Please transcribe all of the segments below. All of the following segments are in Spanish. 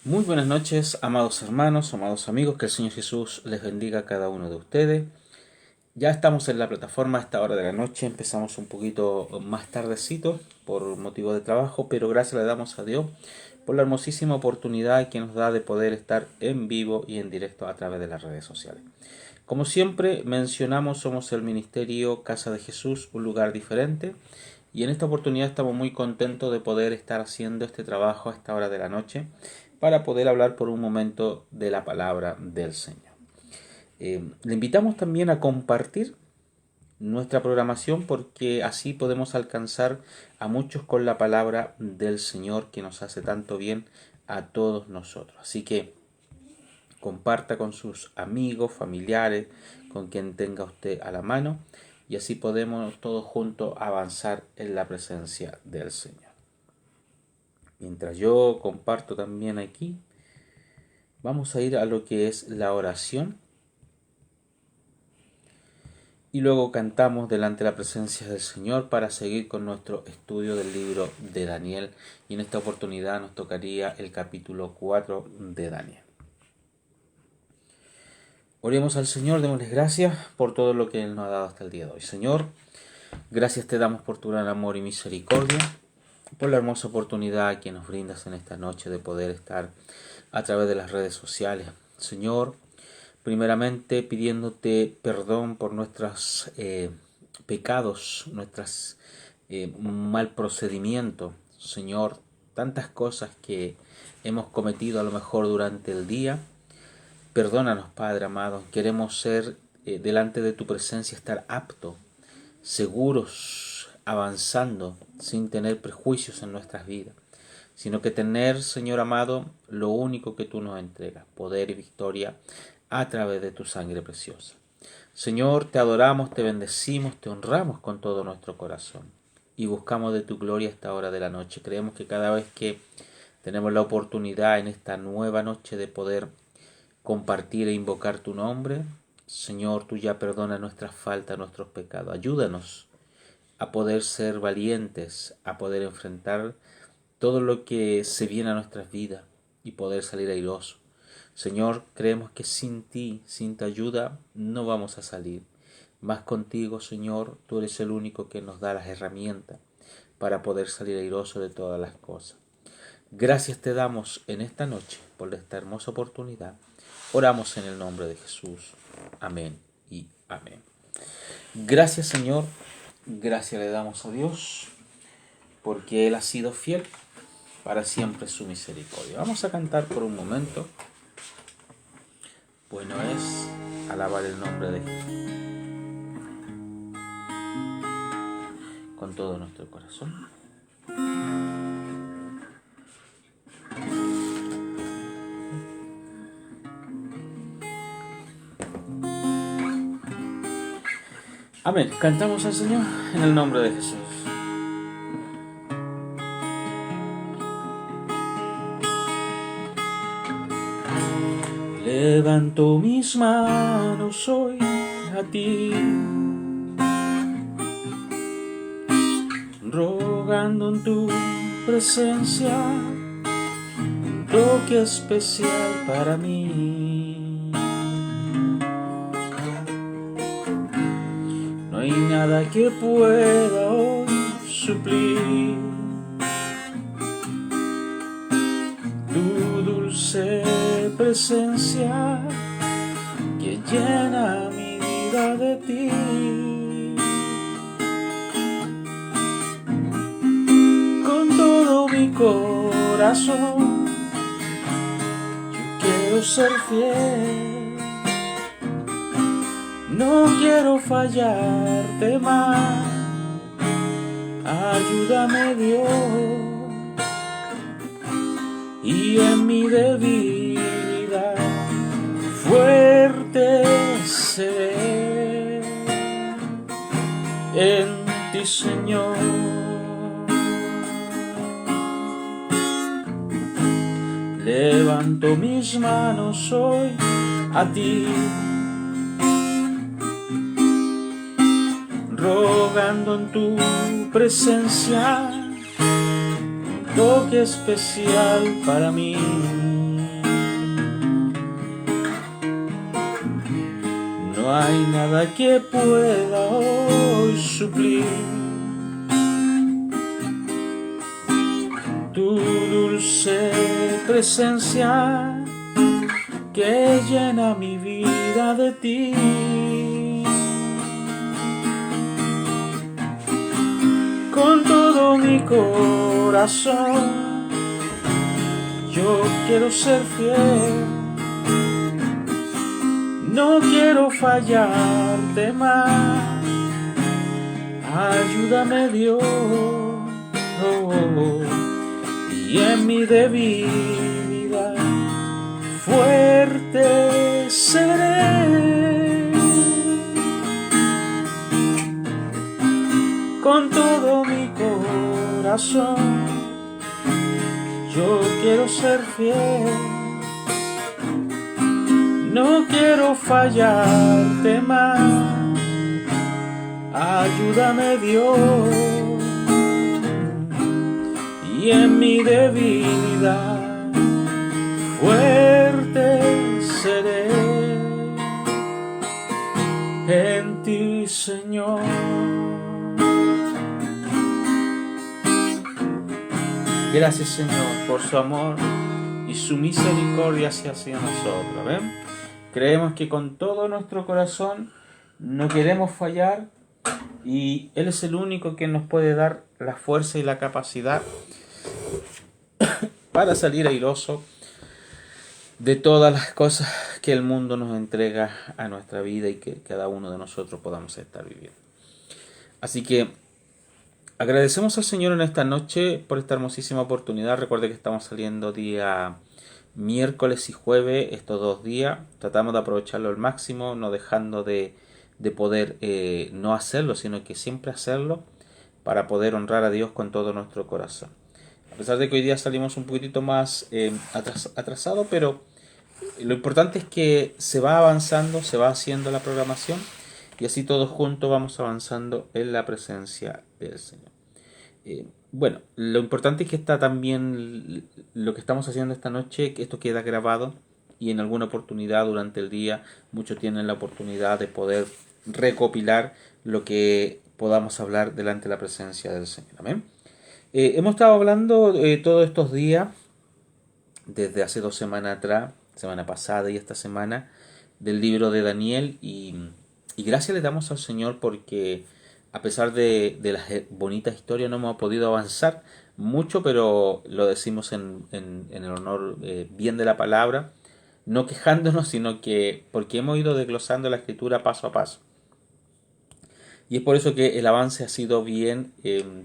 Muy buenas noches, amados hermanos, amados amigos, que el Señor Jesús les bendiga a cada uno de ustedes. Ya estamos en la plataforma a esta hora de la noche, empezamos un poquito más tardecito por motivo de trabajo, pero gracias le damos a Dios por la hermosísima oportunidad que nos da de poder estar en vivo y en directo a través de las redes sociales. Como siempre mencionamos, somos el Ministerio Casa de Jesús, un lugar diferente, y en esta oportunidad estamos muy contentos de poder estar haciendo este trabajo a esta hora de la noche para poder hablar por un momento de la palabra del Señor. Le invitamos también a compartir nuestra programación porque así podemos alcanzar a muchos con la palabra del Señor que nos hace tanto bien a todos nosotros. Así que comparta con sus amigos, familiares, con quien tenga usted a la mano y así podemos todos juntos avanzar en la presencia del Señor. Mientras yo comparto también aquí, vamos a ir a lo que es la oración y luego cantamos delante de la presencia del Señor para seguir con nuestro estudio del libro de Daniel, y en esta oportunidad nos tocaría el capítulo 4 de Daniel. Oremos al Señor, démosles gracias por todo lo que Él nos ha dado hasta el día de hoy. Señor, gracias te damos por tu gran amor y misericordia, por la hermosa oportunidad que nos brindas en esta noche de poder estar a través de las redes sociales. Señor, primeramente pidiéndote perdón por nuestros pecados, nuestros mal procedimiento. Señor, tantas cosas que hemos cometido a lo mejor durante el día. Perdónanos, Padre amado. Queremos ser delante de tu presencia, estar aptos, seguros, avanzando, sin tener prejuicios en nuestras vidas, sino que tener, Señor amado, lo único que tú nos entregas, poder y victoria a través de tu sangre preciosa. Señor, te adoramos, te bendecimos, te honramos con todo nuestro corazón y buscamos de tu gloria a esta hora de la noche. Creemos que cada vez que tenemos la oportunidad en esta nueva noche de poder compartir e invocar tu nombre, Señor, tú ya perdona nuestras faltas, nuestros pecados. Ayúdanos a poder ser valientes, a poder enfrentar todo lo que se viene a nuestras vidas y poder salir airoso. Señor, creemos que sin ti, sin tu ayuda, no vamos a salir. Más contigo, Señor, tú eres el único que nos da las herramientas para poder salir airoso de todas las cosas. Gracias te damos en esta noche por esta hermosa oportunidad. Oramos en el nombre de Jesús. Amén y amén. Gracias, Señor. Gracias le damos a Dios porque Él ha sido fiel, para siempre su misericordia. Vamos a cantar por un momento. Bueno es alabar el nombre de Jesús con todo nuestro corazón. Amén. Cantamos al Señor en el nombre de Jesús. Levanto mis manos hoy a ti, rogando en tu presencia un toque especial para mí. No hay nada que pueda hoy suplir tu dulce presencia que llena mi vida de ti. Con todo mi corazón yo quiero ser fiel, no quiero fallarte más. Ayúdame, Dios, y en mi debilidad fuerte seré en ti, Señor. Levanto mis manos hoy a ti, rogando en tu presencia un toque especial para mí. no hay nada que pueda hoy suplir tu dulce presencia que llena mi vida de ti. Con todo mi corazón yo quiero ser fiel, no quiero fallarte más. Ayúdame, Dios, y en mi debilidad fuerte seré. Con todo mi corazón yo quiero ser fiel, no quiero fallarte más. Ayúdame, Dios, y en mi debilidad fuerte seré. En ti, Señor. Gracias, Señor, por su amor y su misericordia hacia nosotros. ¿Ven? Creemos que con todo nuestro corazón no queremos fallar y Él es el único que nos puede dar la fuerza y la capacidad para salir airoso de todas las cosas que el mundo nos entrega a nuestra vida y que cada uno de nosotros podamos estar viviendo. Así que agradecemos al Señor en esta noche por esta hermosísima oportunidad. Recuerde que estamos saliendo día miércoles y jueves, estos 2 días. Tratamos de aprovecharlo al máximo, no dejando de poder no hacerlo, sino que siempre hacerlo para poder honrar a Dios con todo nuestro corazón. A pesar de que hoy día salimos un poquitito más atrasado, pero lo importante es que se va avanzando, se va haciendo la programación y así todos juntos vamos avanzando en la presencia del Señor. Bueno, lo importante es que está también lo que estamos haciendo esta noche, que esto queda grabado y en alguna oportunidad durante el día muchos tienen la oportunidad de poder recopilar lo que podamos hablar delante de la presencia del Señor. Amén. Hemos estado hablando todos estos días, desde hace 2 semanas atrás, semana pasada y esta semana, del libro de Daniel y gracias le damos al Señor porque a pesar de las bonitas historias no hemos podido avanzar mucho, pero lo decimos en el honor bien de la palabra, no quejándonos, sino que porque hemos ido desglosando la escritura paso a paso. Y es por eso que el avance ha sido bien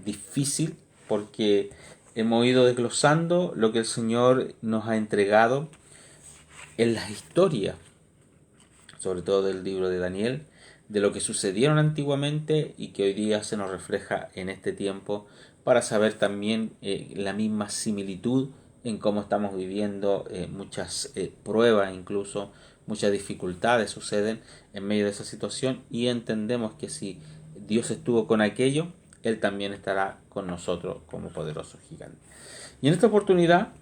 difícil, porque hemos ido desglosando lo que el Señor nos ha entregado en las historias, sobre todo del libro de Daniel, de lo que sucedieron antiguamente y que hoy día se nos refleja en este tiempo, para saber también la misma similitud en cómo estamos viviendo muchas pruebas, incluso muchas dificultades suceden en medio de esa situación y entendemos que si Dios estuvo con aquello, Él también estará con nosotros como poderoso gigante. Y en esta oportunidad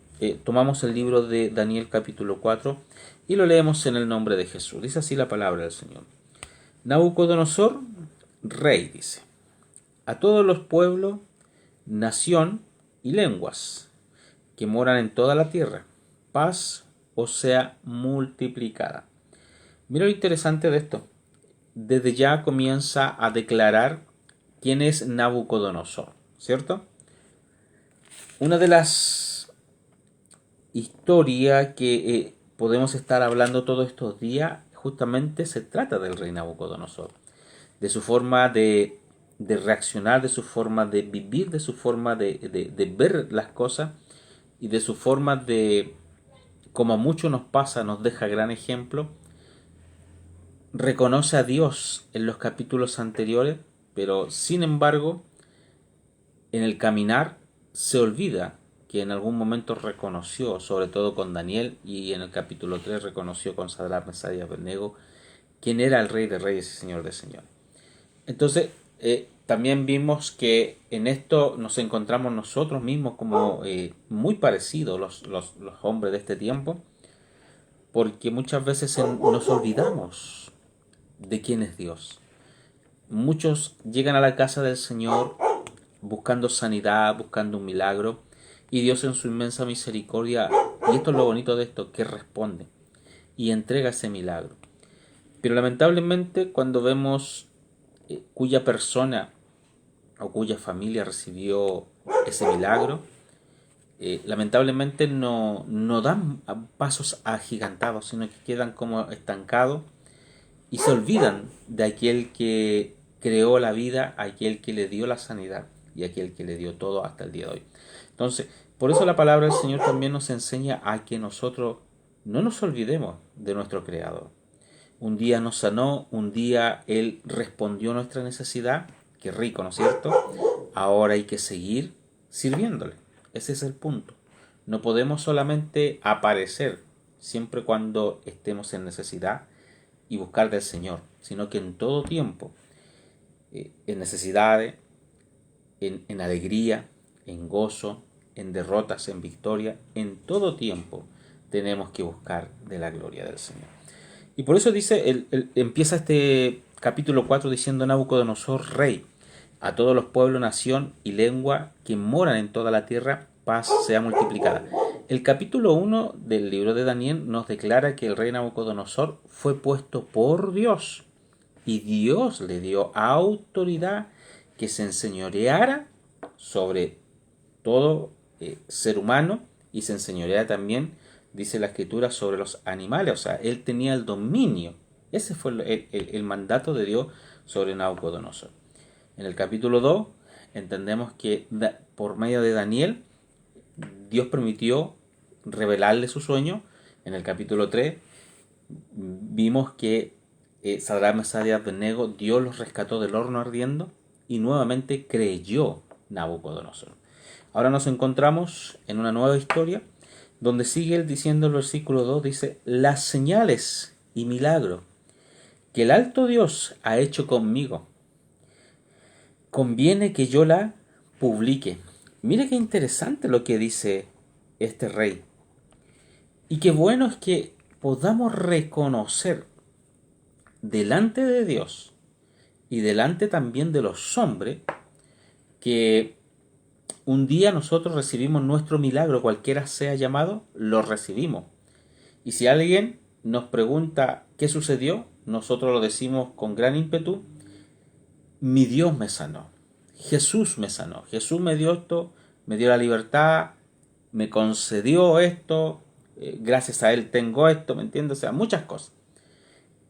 tomamos el libro de Daniel capítulo 4 y lo leemos en el nombre de Jesús. Dice así la palabra del Señor. Nabucodonosor, rey, dice, a todos los pueblos, nación y lenguas que moran en toda la tierra, paz os sea multiplicada. Mira lo interesante de esto. Desde ya comienza a declarar quién es Nabucodonosor, ¿cierto? Una de las historias que podemos estar hablando todos estos días justamente se trata del rey Nabucodonosor, de su forma de reaccionar, de su forma de vivir, de su forma de ver las cosas y de su forma de, como a muchos nos pasa, nos deja gran ejemplo. Reconoce a Dios en los capítulos anteriores, pero sin embargo, en el caminar se olvida que en algún momento reconoció, sobre todo con Daniel, y en el capítulo 3 reconoció con Sadrach, Mesach y Abednego, quién era el Rey de Reyes y Señor de Señores. Entonces, también vimos que en esto nos encontramos nosotros mismos como muy parecidos los hombres de este tiempo, porque muchas veces nos olvidamos de quién es Dios. Muchos llegan a la casa del Señor buscando sanidad, buscando un milagro, y Dios en su inmensa misericordia, y esto es lo bonito de esto, que responde y entrega ese milagro. Pero lamentablemente cuando vemos cuya persona o cuya familia recibió ese milagro, lamentablemente no dan pasos agigantados, sino que quedan como estancados y se olvidan de aquel que creó la vida, aquel que le dio la sanidad y aquel que le dio todo hasta el día de hoy. Entonces, por eso la palabra del Señor también nos enseña a que nosotros no nos olvidemos de nuestro Creador. Un día nos sanó, un día Él respondió a nuestra necesidad. Qué rico, ¿no es cierto? Ahora hay que seguir sirviéndole. Ese es el punto. No podemos solamente aparecer siempre cuando estemos en necesidad y buscar del Señor, sino que en todo tiempo, en necesidades, en alegría, en gozo, en derrotas, en victoria, en todo tiempo tenemos que buscar de la gloria del Señor. Y por eso dice, empieza este capítulo 4 diciendo: Nabucodonosor, rey, a todos los pueblos, nación y lengua que moran en toda la tierra, paz sea multiplicada. El capítulo 1 del libro de Daniel nos declara que el rey Nabucodonosor fue puesto por Dios y Dios le dio autoridad que se enseñoreara sobre todo ser humano y se enseñoreara también, dice la escritura, sobre los animales. O sea, él tenía el dominio. Ese fue el mandato de Dios sobre Nabucodonosor. En el capítulo 2 entendemos que por medio de Daniel Dios permitió revelarle su sueño. En el capítulo 3 vimos que Sadrach, Mesach y Abednego, Dios los rescató del horno ardiendo y nuevamente creyó Nabucodonosor. Ahora nos encontramos en una nueva historia donde sigue él diciendo el versículo 2, dice: las señales y milagros que el alto Dios ha hecho conmigo, conviene que yo la publique. Mire qué interesante lo que dice este rey. Y qué bueno es que podamos reconocer delante de Dios y delante también de los hombres que un día nosotros recibimos nuestro milagro, cualquiera sea llamado, lo recibimos. Y si alguien nos pregunta qué sucedió, nosotros lo decimos con gran ímpetu: mi Dios me sanó, Jesús me sanó, Jesús me dio esto, me dio la libertad, me concedió esto, gracias a Él tengo esto, ¿me entiendes? O sea, muchas cosas.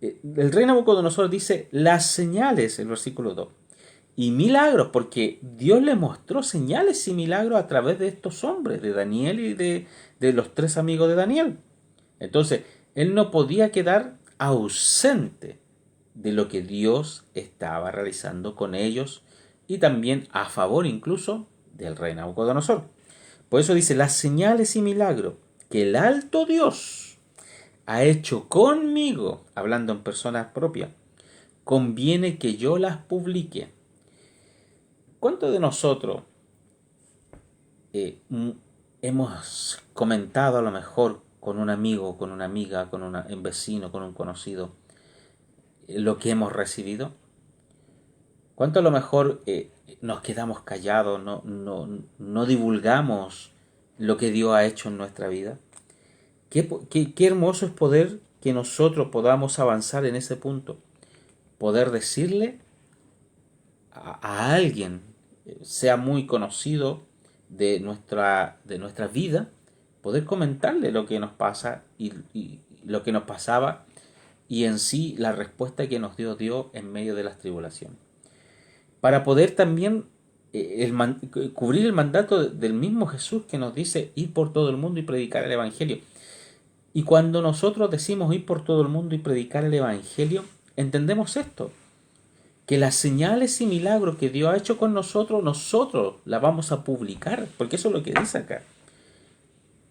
El rey Nabucodonosor dice las señales, el versículo 2, y milagros, porque Dios le mostró señales y milagros a través de estos hombres, de Daniel y de los tres amigos de Daniel. Entonces, él no podía quedar ausente de lo que Dios estaba realizando con ellos y también a favor incluso del rey Nabucodonosor. Por eso dice las señales y milagros que el alto Dios ha hecho conmigo, hablando en persona propia, conviene que yo las publique. ¿Cuántos de nosotros hemos comentado a lo mejor con un amigo, con una amiga, con un vecino, con un conocido, lo que hemos recibido? ¿Cuánto a lo mejor nos quedamos callados, no divulgamos lo que Dios ha hecho en nuestra vida? Qué hermoso es poder que nosotros podamos avanzar en ese punto. Poder decirle a alguien, sea muy conocido de nuestra vida, poder comentarle lo que nos pasa y lo que nos pasaba y en sí la respuesta que nos dio Dios en medio de las tribulaciones. Para poder también cubrir el mandato del mismo Jesús que nos dice ir por todo el mundo y predicar el Evangelio. Y cuando nosotros decimos ir por todo el mundo y predicar el Evangelio, entendemos esto, que las señales y milagros que Dios ha hecho con nosotros las vamos a publicar, porque eso es lo que dice acá.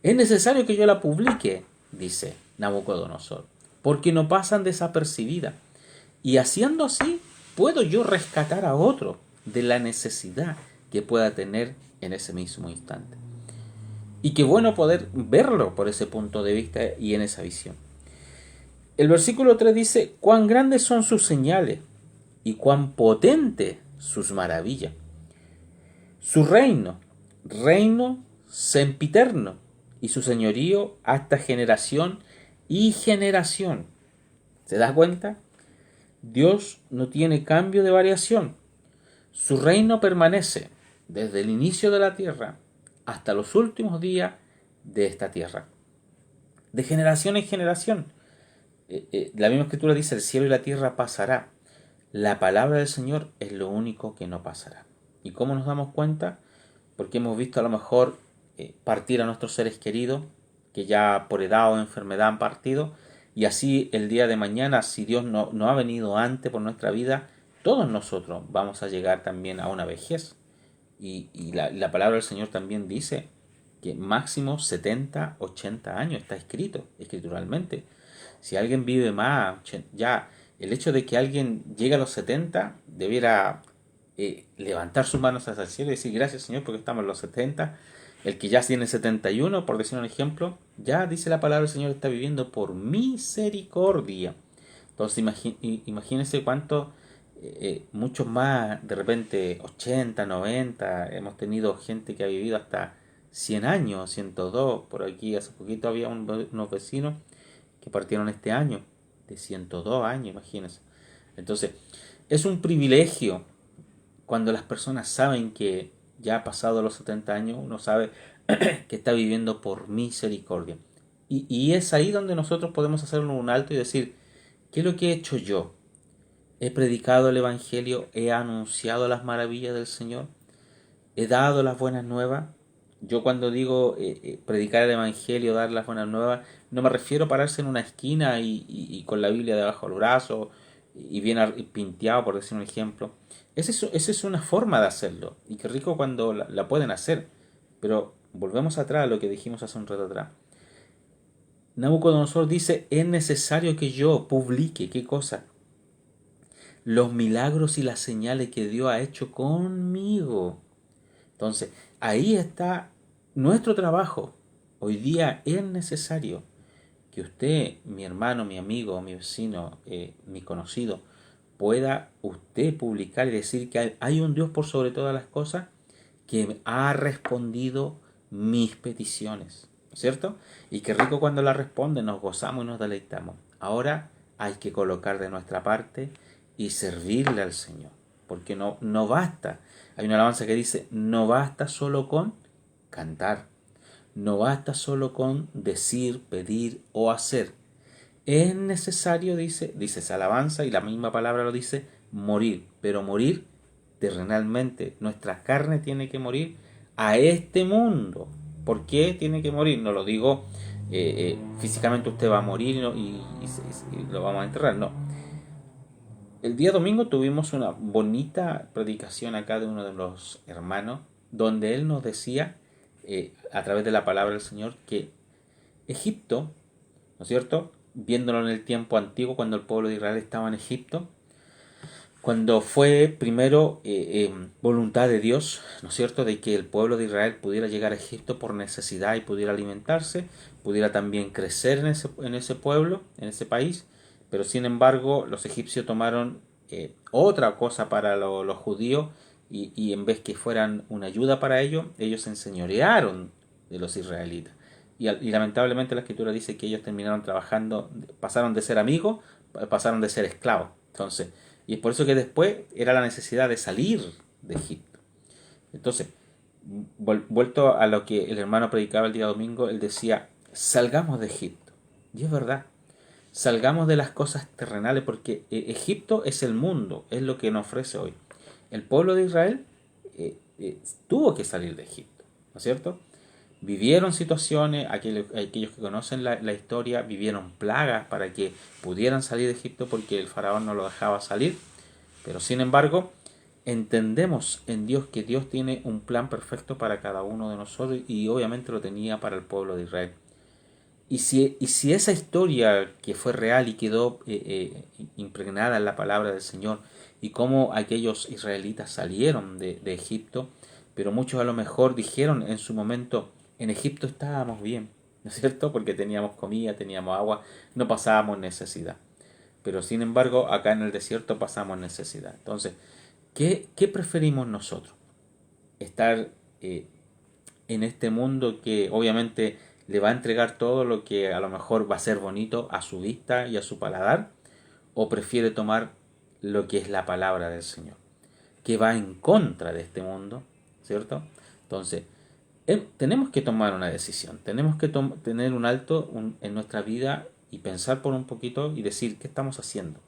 Es necesario que yo la publique, dice Nabucodonosor, porque no pasan desapercibidas. Y haciendo así, puedo yo rescatar a otro de la necesidad que pueda tener en ese mismo instante. Y qué bueno poder verlo por ese punto de vista y en esa visión. El versículo 3 dice, cuán grandes son sus señales y cuán potentes sus maravillas. Su reino sempiterno, y su señorío hasta generación y generación. ¿Se da cuenta? Dios no tiene cambio de variación. Su reino permanece desde el inicio de la tierra hasta los últimos días de esta tierra. De generación en generación. La misma escritura dice, el cielo y la tierra pasará. La palabra del Señor es lo único que no pasará. ¿Y cómo nos damos cuenta? Porque hemos visto a lo mejor partir a nuestros seres queridos, que ya por edad o enfermedad han partido, y así el día de mañana, si Dios no ha venido antes por nuestra vida, todos nosotros vamos a llegar también a una vejez. Y la palabra del Señor también dice que máximo 70, 80 años está escrito, escrituralmente. Si alguien vive más, ya el hecho de que alguien llegue a los 70 debiera levantar sus manos hacia el cielo y decir gracias Señor porque estamos en los 70. El que ya tiene 71, por decir un ejemplo, ya dice la palabra del Señor, está viviendo por misericordia. Entonces imagínense cuánto, muchos más, de repente 80, 90, hemos tenido gente que ha vivido hasta 100 años, 102, por aquí hace poquito había unos vecinos que partieron este año, de 102 años, imagínense. Entonces, es un privilegio cuando las personas saben que ya ha pasado los 70 años, uno sabe que está viviendo por misericordia. Y es ahí donde nosotros podemos hacernos un alto y decir, ¿qué es lo que he hecho yo? He predicado el Evangelio, he anunciado las maravillas del Señor, he dado las buenas nuevas. Yo cuando digo predicar el Evangelio, dar las buenas nuevas, no me refiero a pararse en una esquina y con la Biblia debajo del brazo y bien pinteado, por decir un ejemplo. Esa es una forma de hacerlo. Y qué rico cuando la pueden hacer. Pero volvemos atrás a lo que dijimos hace un rato atrás. Nabucodonosor dice, es necesario que yo publique, ¿qué cosa? Los milagros y las señales que Dios ha hecho conmigo. Entonces, ahí está nuestro trabajo. Hoy día es necesario que usted, mi hermano, mi amigo, mi vecino, mi conocido, pueda usted publicar y decir que hay un Dios por sobre todas las cosas que ha respondido mis peticiones, ¿no es cierto? Y qué rico cuando la responde, nos gozamos y nos deleitamos. Ahora hay que colocar de nuestra parte y servirle al Señor, porque no basta. Hay una alabanza que dice, no basta solo con cantar, no basta solo con decir, pedir o hacer. Es necesario, dice esa alabanza, y la misma palabra lo dice, morir, pero morir terrenalmente. Nuestra carne tiene que morir a este mundo. ¿Por qué tiene que morir? No lo digo físicamente usted va a morir y lo vamos a enterrar, no. El día domingo tuvimos una bonita predicación acá de uno de los hermanos, donde él nos decía, a través de la palabra del Señor, que Egipto, ¿no es cierto? Viéndolo en el tiempo antiguo, cuando el pueblo de Israel estaba en Egipto, cuando fue primero voluntad de Dios, ¿no es cierto?, de que el pueblo de Israel pudiera llegar a Egipto por necesidad y pudiera alimentarse, pudiera también crecer en ese pueblo, en ese país, pero sin embargo los egipcios tomaron otra cosa para los judíos y en vez que fueran una ayuda para ellos, ellos se enseñorearon de los israelitas. Y lamentablemente la escritura dice que ellos terminaron trabajando, pasaron de ser amigos, pasaron de ser esclavos. Entonces, y es por eso que después era la necesidad de salir de Egipto. Entonces, vuelto a lo que el hermano predicaba el día domingo, él decía, salgamos de Egipto. Y es verdad, salgamos de las cosas terrenales porque Egipto es el mundo, es lo que nos ofrece hoy. El pueblo de Israel tuvo que salir de Egipto, ¿no es cierto? Vivieron situaciones, aquellos que conocen la historia, vivieron plagas para que pudieran salir de Egipto porque el faraón no lo dejaba salir. Pero sin embargo, entendemos en Dios que Dios tiene un plan perfecto para cada uno de nosotros y obviamente lo tenía para el pueblo de Israel. Y si esa historia que fue real y quedó impregnada en la palabra del Señor y cómo aquellos israelitas salieron de Egipto, pero muchos a lo mejor dijeron en su momento, en Egipto estábamos bien, ¿no es cierto? Porque teníamos comida, teníamos agua, no pasábamos necesidad. Pero sin embargo, acá en el desierto pasamos necesidad. Entonces, ¿qué preferimos nosotros? Estar en este mundo que obviamente le va a entregar todo lo que a lo mejor va a ser bonito a su vista y a su paladar, o prefiere tomar lo que es la palabra del Señor, que va en contra de este mundo, ¿cierto? Entonces, tenemos que tomar una decisión, tenemos que tener un alto en nuestra vida y pensar por un poquito y decir, ¿qué estamos haciendo?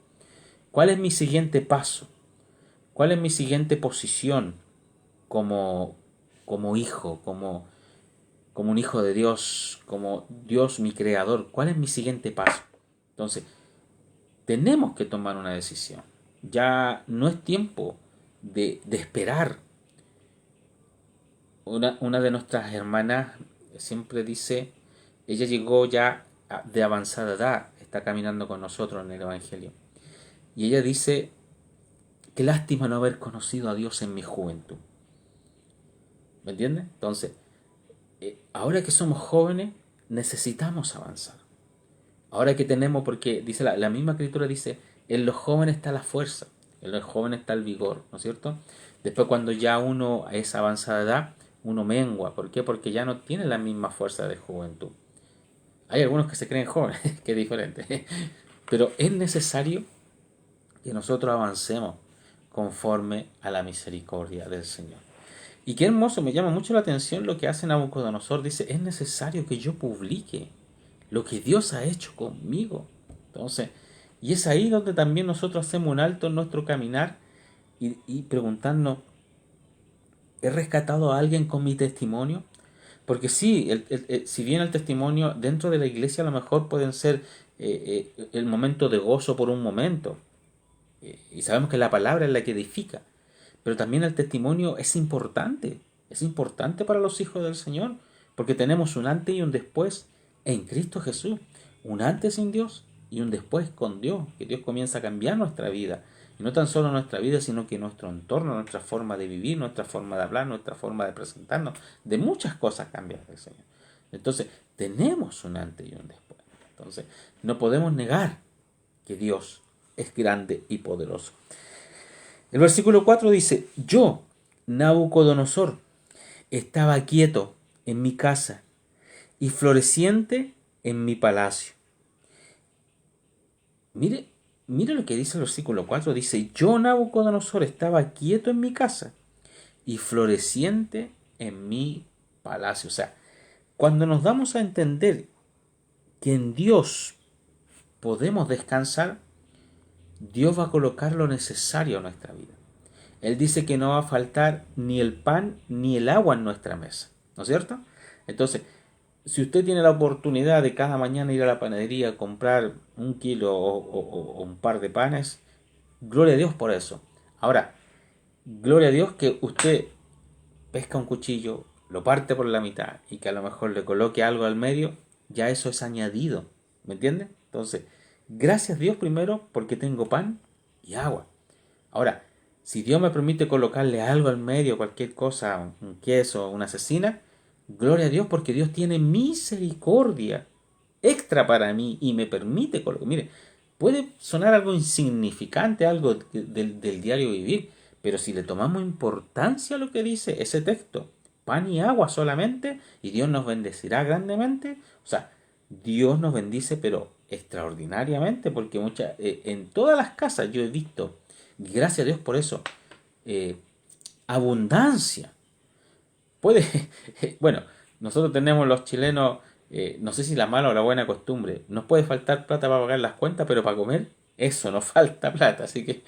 ¿Cuál es mi siguiente paso? ¿Cuál es mi siguiente posición como, como hijo, como un hijo de Dios, como Dios mi creador? ¿Cuál es mi siguiente paso? Entonces, tenemos que tomar una decisión. Ya no es tiempo de esperar. Una de nuestras hermanas siempre dice, ella llegó ya de avanzada edad, está caminando con nosotros en el Evangelio. Y ella dice, qué lástima no haber conocido a Dios en mi juventud. ¿Me entiendes? Entonces, ahora que somos jóvenes, necesitamos avanzar. Ahora que tenemos, porque dice la misma escritura dice, en los jóvenes está la fuerza, en los jóvenes está el vigor, ¿no es cierto? Después cuando ya uno a esa avanzada edad, uno mengua. ¿Por qué? Porque ya no tiene la misma fuerza de juventud. Hay algunos que se creen jóvenes, que es diferente. Pero es necesario que nosotros avancemos conforme a la misericordia del Señor. Y qué hermoso, me llama mucho la atención lo que hace Nabucodonosor. Dice, es necesario que yo publique lo que Dios ha hecho conmigo. Entonces, y es ahí donde también nosotros hacemos un alto en nuestro caminar y preguntarnos, ¿he rescatado a alguien con mi testimonio? Porque sí, si bien el testimonio dentro de la iglesia a lo mejor pueden ser el momento de gozo por un momento, y sabemos que la palabra es la que edifica, pero también el testimonio es importante para los hijos del Señor, porque tenemos un antes y un después en Cristo Jesús, un antes sin Dios y un después con Dios, que Dios comienza a cambiar nuestra vida, y no tan solo nuestra vida, sino que nuestro entorno, nuestra forma de vivir, nuestra forma de hablar, nuestra forma de presentarnos, de muchas cosas cambian el Señor. Entonces, tenemos un antes y un después. Entonces, no podemos negar que Dios es grande y poderoso. El versículo 4 dice, yo, Nabucodonosor, estaba quieto en mi casa y floreciente en mi palacio. Mire lo que dice el versículo 4, dice, yo, Nabucodonosor, estaba quieto en mi casa y floreciente en mi palacio. O sea, cuando nos damos a entender que en Dios podemos descansar, Dios va a colocar lo necesario en nuestra vida. Él dice que no va a faltar ni el pan ni el agua en nuestra mesa, ¿no es cierto? Entonces, si usted tiene la oportunidad de cada mañana ir a la panadería a comprar un kilo o un par de panes, gloria a Dios por eso. Ahora, gloria a Dios que usted pesca un cuchillo, lo parte por la mitad y que a lo mejor le coloque algo al medio, ya eso es añadido, ¿me entiende? Entonces, gracias a Dios primero porque tengo pan y agua. Ahora, si Dios me permite colocarle algo al medio, cualquier cosa, un queso, una cecina, gloria a Dios porque Dios tiene misericordia extra para mí y me permite colocar. Mire, puede sonar algo insignificante, algo del diario vivir, pero si le tomamos importancia a lo que dice ese texto, pan y agua solamente, y Dios nos bendecirá grandemente, o sea, Dios nos bendice, pero extraordinariamente, porque en todas las casas yo he visto, gracias a Dios por eso, eh, abundancia. Puede, bueno, nosotros tenemos los chilenos, no sé si la mala o la buena costumbre, nos puede faltar plata para pagar las cuentas, pero para comer, eso, nos falta plata, así que,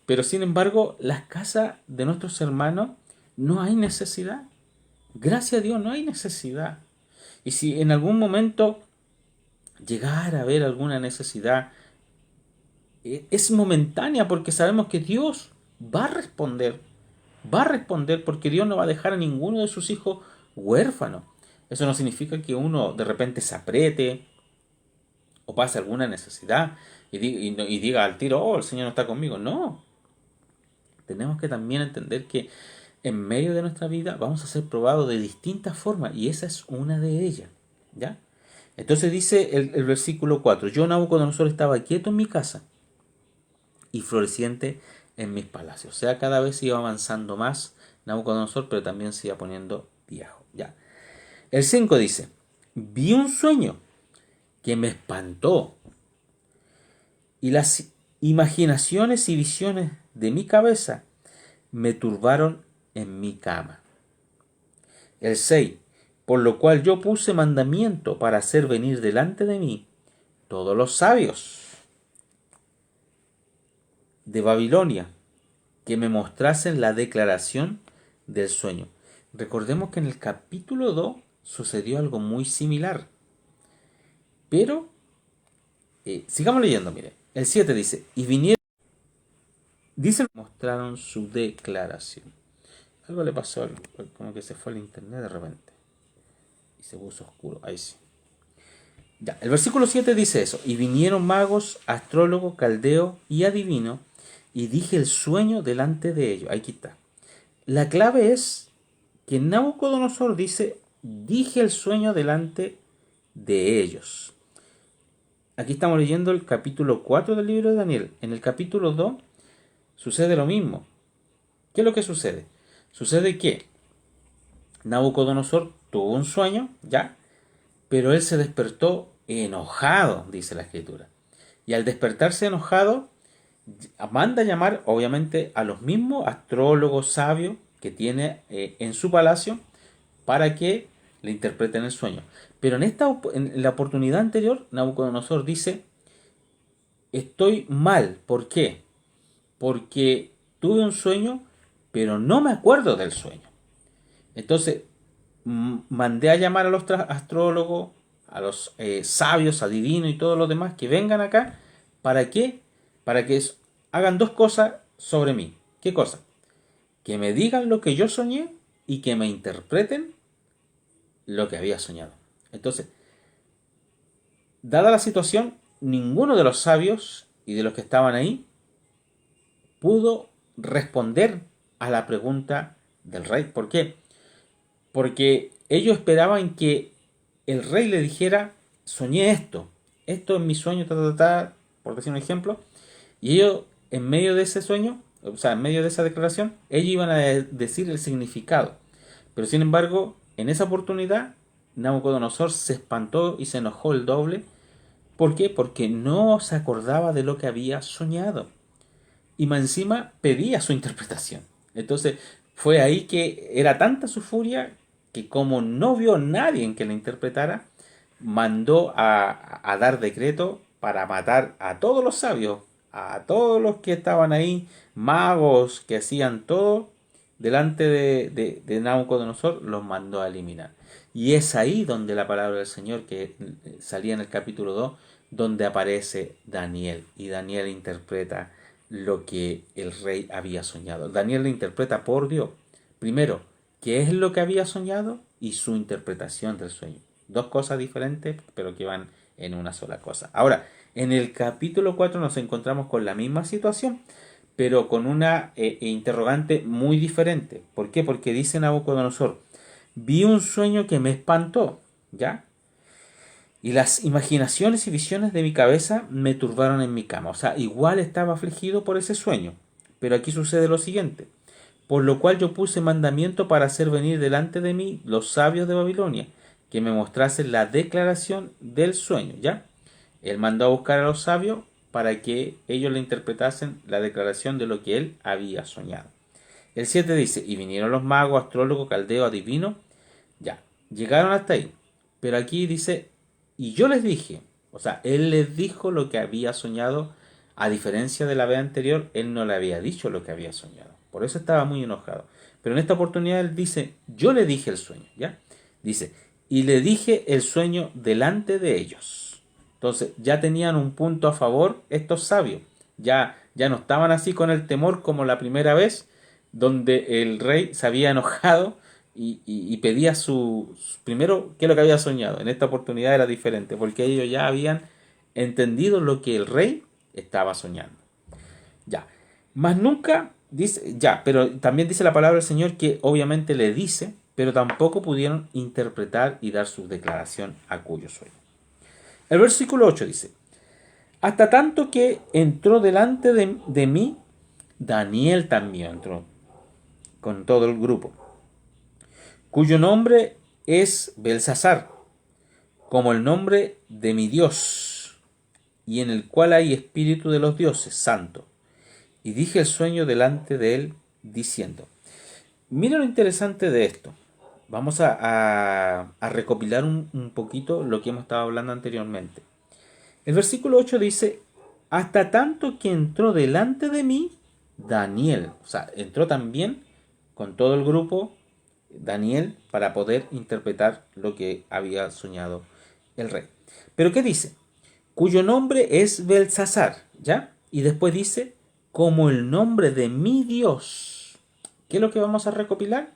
pero sin embargo, las casas de nuestros hermanos no hay necesidad. Gracias a Dios no hay necesidad. Y si en algún momento llegara a haber alguna necesidad, es momentánea porque sabemos que Dios va a responder. Va a responder porque Dios no va a dejar a ninguno de sus hijos huérfano. Eso no significa que uno de repente se apriete o pase alguna necesidad y diga al tiro, oh, el Señor no está conmigo. No. Tenemos que también entender que en medio de nuestra vida vamos a ser probados de distintas formas y esa es una de ellas. ¿Ya? Entonces dice el versículo 4, yo Nabucodonosor estaba quieto en mi casa y floreciente en mis palacios. O sea, cada vez iba avanzando más Nabucodonosor, pero también se iba poniendo viejo. Ya. El 5 dice, vi un sueño que me espantó y las imaginaciones y visiones de mi cabeza me turbaron en mi cama. El 6, por lo cual yo puse mandamiento para hacer venir delante de mí todos los sabios de Babilonia, que me mostrasen la declaración del sueño. Recordemos que en el capítulo 2 sucedió algo muy similar. Pero, sigamos leyendo, mire. El 7 dice, y vinieron, dice, mostraron su declaración. Algo le pasó, como que se fue el internet de repente. Y se puso oscuro, ahí sí. Ya, el versículo 7 dice eso, y vinieron magos, astrólogos, caldeos y adivinos, y dije el sueño delante de ellos. Aquí está. La clave es que Nabucodonosor dice, dije el sueño delante de ellos. Aquí estamos leyendo el capítulo 4 del libro de Daniel. En el capítulo 2 sucede lo mismo. ¿Qué es lo que sucede? Sucede que Nabucodonosor tuvo un sueño, ya, pero él se despertó enojado, dice la escritura. Y al despertarse enojado, manda a llamar, obviamente, a los mismos astrólogos sabios que tiene en su palacio para que le interpreten el sueño. Pero en la oportunidad anterior, Nabucodonosor dice, estoy mal. ¿Por qué? Porque tuve un sueño, pero no me acuerdo del sueño. Entonces, mandé a llamar a los astrólogos, a los sabios, adivinos y todos los demás que vengan acá. ¿Para qué? Para que hagan dos cosas sobre mí. ¿Qué cosa? Que me digan lo que yo soñé y que me interpreten lo que había soñado. Entonces, dada la situación, ninguno de los sabios y de los que estaban ahí pudo responder a la pregunta del rey. ¿Por qué? Porque ellos esperaban que el rey le dijera, soñé esto es mi sueño, por decir un ejemplo, y ellos en medio de ese sueño, o sea, en medio de esa declaración, ellos iban a decir el significado. Pero sin embargo, en esa oportunidad, Nabucodonosor se espantó y se enojó el doble. ¿Por qué? Porque no se acordaba de lo que había soñado. Y más encima pedía su interpretación. Entonces fue ahí que era tanta su furia que como no vio a nadie en que la interpretara, mandó a dar decreto para matar a todos los sabios, a todos los que estaban ahí, magos que hacían todo, delante de Nabucodonosor, los mandó a eliminar. Y es ahí donde la palabra del Señor, que salía en el capítulo 2, donde aparece Daniel. Y Daniel interpreta lo que el rey había soñado. Daniel le interpreta por Dios. Primero, qué es lo que había soñado y su interpretación del sueño. Dos cosas diferentes, pero que van en una sola cosa. Ahora, en el capítulo 4 nos encontramos con la misma situación, pero con una interrogante muy diferente. ¿Por qué? Porque dice Nabucodonosor, vi un sueño que me espantó, ¿ya? Y las imaginaciones y visiones de mi cabeza me turbaron en mi cama. O sea, igual estaba afligido por ese sueño. Pero aquí sucede lo siguiente. Por lo cual yo puse mandamiento para hacer venir delante de mí los sabios de Babilonia, que me mostrasen la declaración del sueño, ¿ya? Él mandó a buscar a los sabios para que ellos le interpretasen la declaración de lo que él había soñado. El 7 dice, y vinieron los magos, astrólogos, caldeos, adivinos, ya, llegaron hasta ahí. Pero aquí dice, y yo les dije, o sea, él les dijo lo que había soñado, a diferencia de la vez anterior, él no le había dicho lo que había soñado. Por eso estaba muy enojado. Pero en esta oportunidad él dice, yo le dije el sueño, ¿ya? Dice, y le dije el sueño delante de ellos. Entonces ya tenían un punto a favor estos sabios. Ya no estaban así con el temor como la primera vez, donde el rey se había enojado y pedía primero qué es lo que había soñado. En esta oportunidad era diferente, porque ellos ya habían entendido lo que el rey estaba soñando. Ya, más nunca dice, ya, pero también dice la palabra del Señor que obviamente le dice, pero tampoco pudieron interpretar y dar su declaración a cuyo sueño. El versículo 8 dice, hasta tanto que entró delante de mí, Daniel también entró con todo el grupo, cuyo nombre es Belsasar, como el nombre de mi Dios, y en el cual hay espíritu de los dioses, santo. Y dije el sueño delante de él, diciendo. Mira lo interesante de esto. Vamos a recopilar un poquito lo que hemos estado hablando anteriormente. El versículo 8 dice, hasta tanto que entró delante de mí Daniel. O sea, entró también con todo el grupo Daniel para poder interpretar lo que había soñado el rey. Pero ¿qué dice? Cuyo nombre es Belsasar, ¿ya? Y después dice, como el nombre de mi Dios. ¿Qué es lo que vamos a recopilar?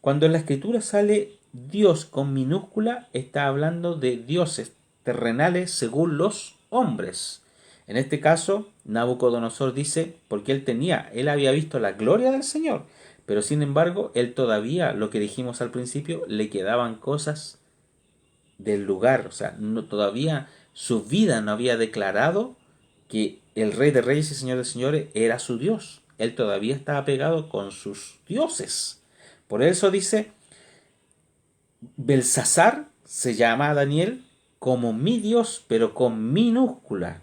Cuando en la escritura sale Dios con minúscula, está hablando de dioses terrenales según los hombres. En este caso, Nabucodonosor dice, porque él había visto la gloria del Señor, pero sin embargo, él todavía, lo que dijimos al principio, le quedaban cosas del lugar, o sea, todavía su vida no había declarado que el Rey de Reyes y Señor de Señores era su Dios. Él todavía estaba pegado con sus dioses. Por eso dice, Belsasar se llama a Daniel como mi Dios, pero con minúscula,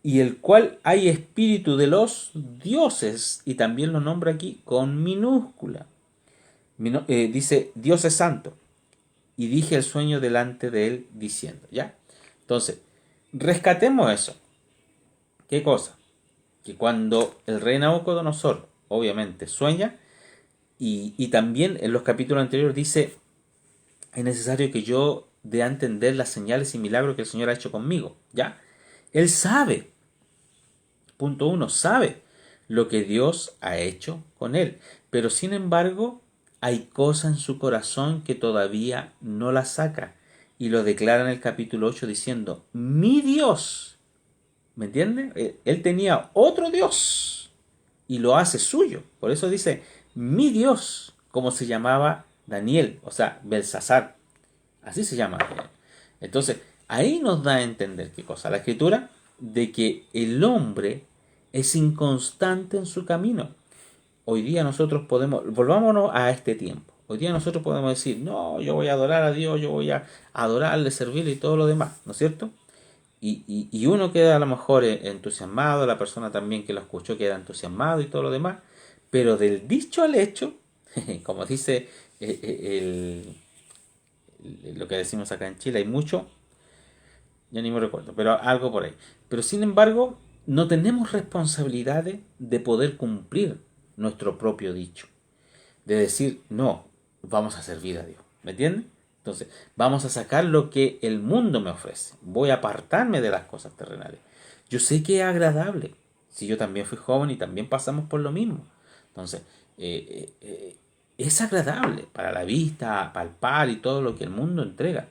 y el cual hay espíritu de los dioses, y también lo nombra aquí con minúscula. Dice, Dios es santo. Y dije el sueño delante de él diciendo, ¿ya? Entonces, rescatemos eso. ¿Qué cosa? Que cuando el rey Nabucodonosor, obviamente, sueña, y también en los capítulos anteriores dice, es necesario que yo dé a entender las señales y milagros que el Señor ha hecho conmigo, ¿ya? Él sabe, punto uno, sabe lo que Dios ha hecho con él, pero sin embargo, hay cosas en su corazón que todavía no la saca. Y lo declara en el capítulo 8 diciendo, mi Dios. ¿Me entiende? Él tenía otro Dios y lo hace suyo. Por eso dice, mi Dios, como se llamaba Daniel, o sea, Belsasar. Así se llama Daniel. Entonces, ahí nos da a entender qué cosa. La escritura de que el hombre es inconstante en su camino. Hoy día nosotros podemos, volvámonos a este tiempo. Hoy día nosotros podemos decir, no, yo voy a adorar a Dios, yo voy a adorarle, servirle y todo lo demás, ¿no es cierto? Y uno queda a lo mejor entusiasmado, la persona también que lo escuchó queda entusiasmado y todo lo demás, pero del dicho al hecho, como dice lo que decimos acá en Chile, hay mucho, ya ni me recuerdo, pero algo por ahí. Pero sin embargo, no tenemos responsabilidades de poder cumplir nuestro propio dicho. De decir, no, vamos a servir a Dios. ¿Me entiendes? Entonces, vamos a sacar lo que el mundo me ofrece. Voy a apartarme de las cosas terrenales. Yo sé que es agradable. Si yo también fui joven y también pasamos por lo mismo. Entonces, es agradable para la vista, palpar y todo lo que el mundo entrega.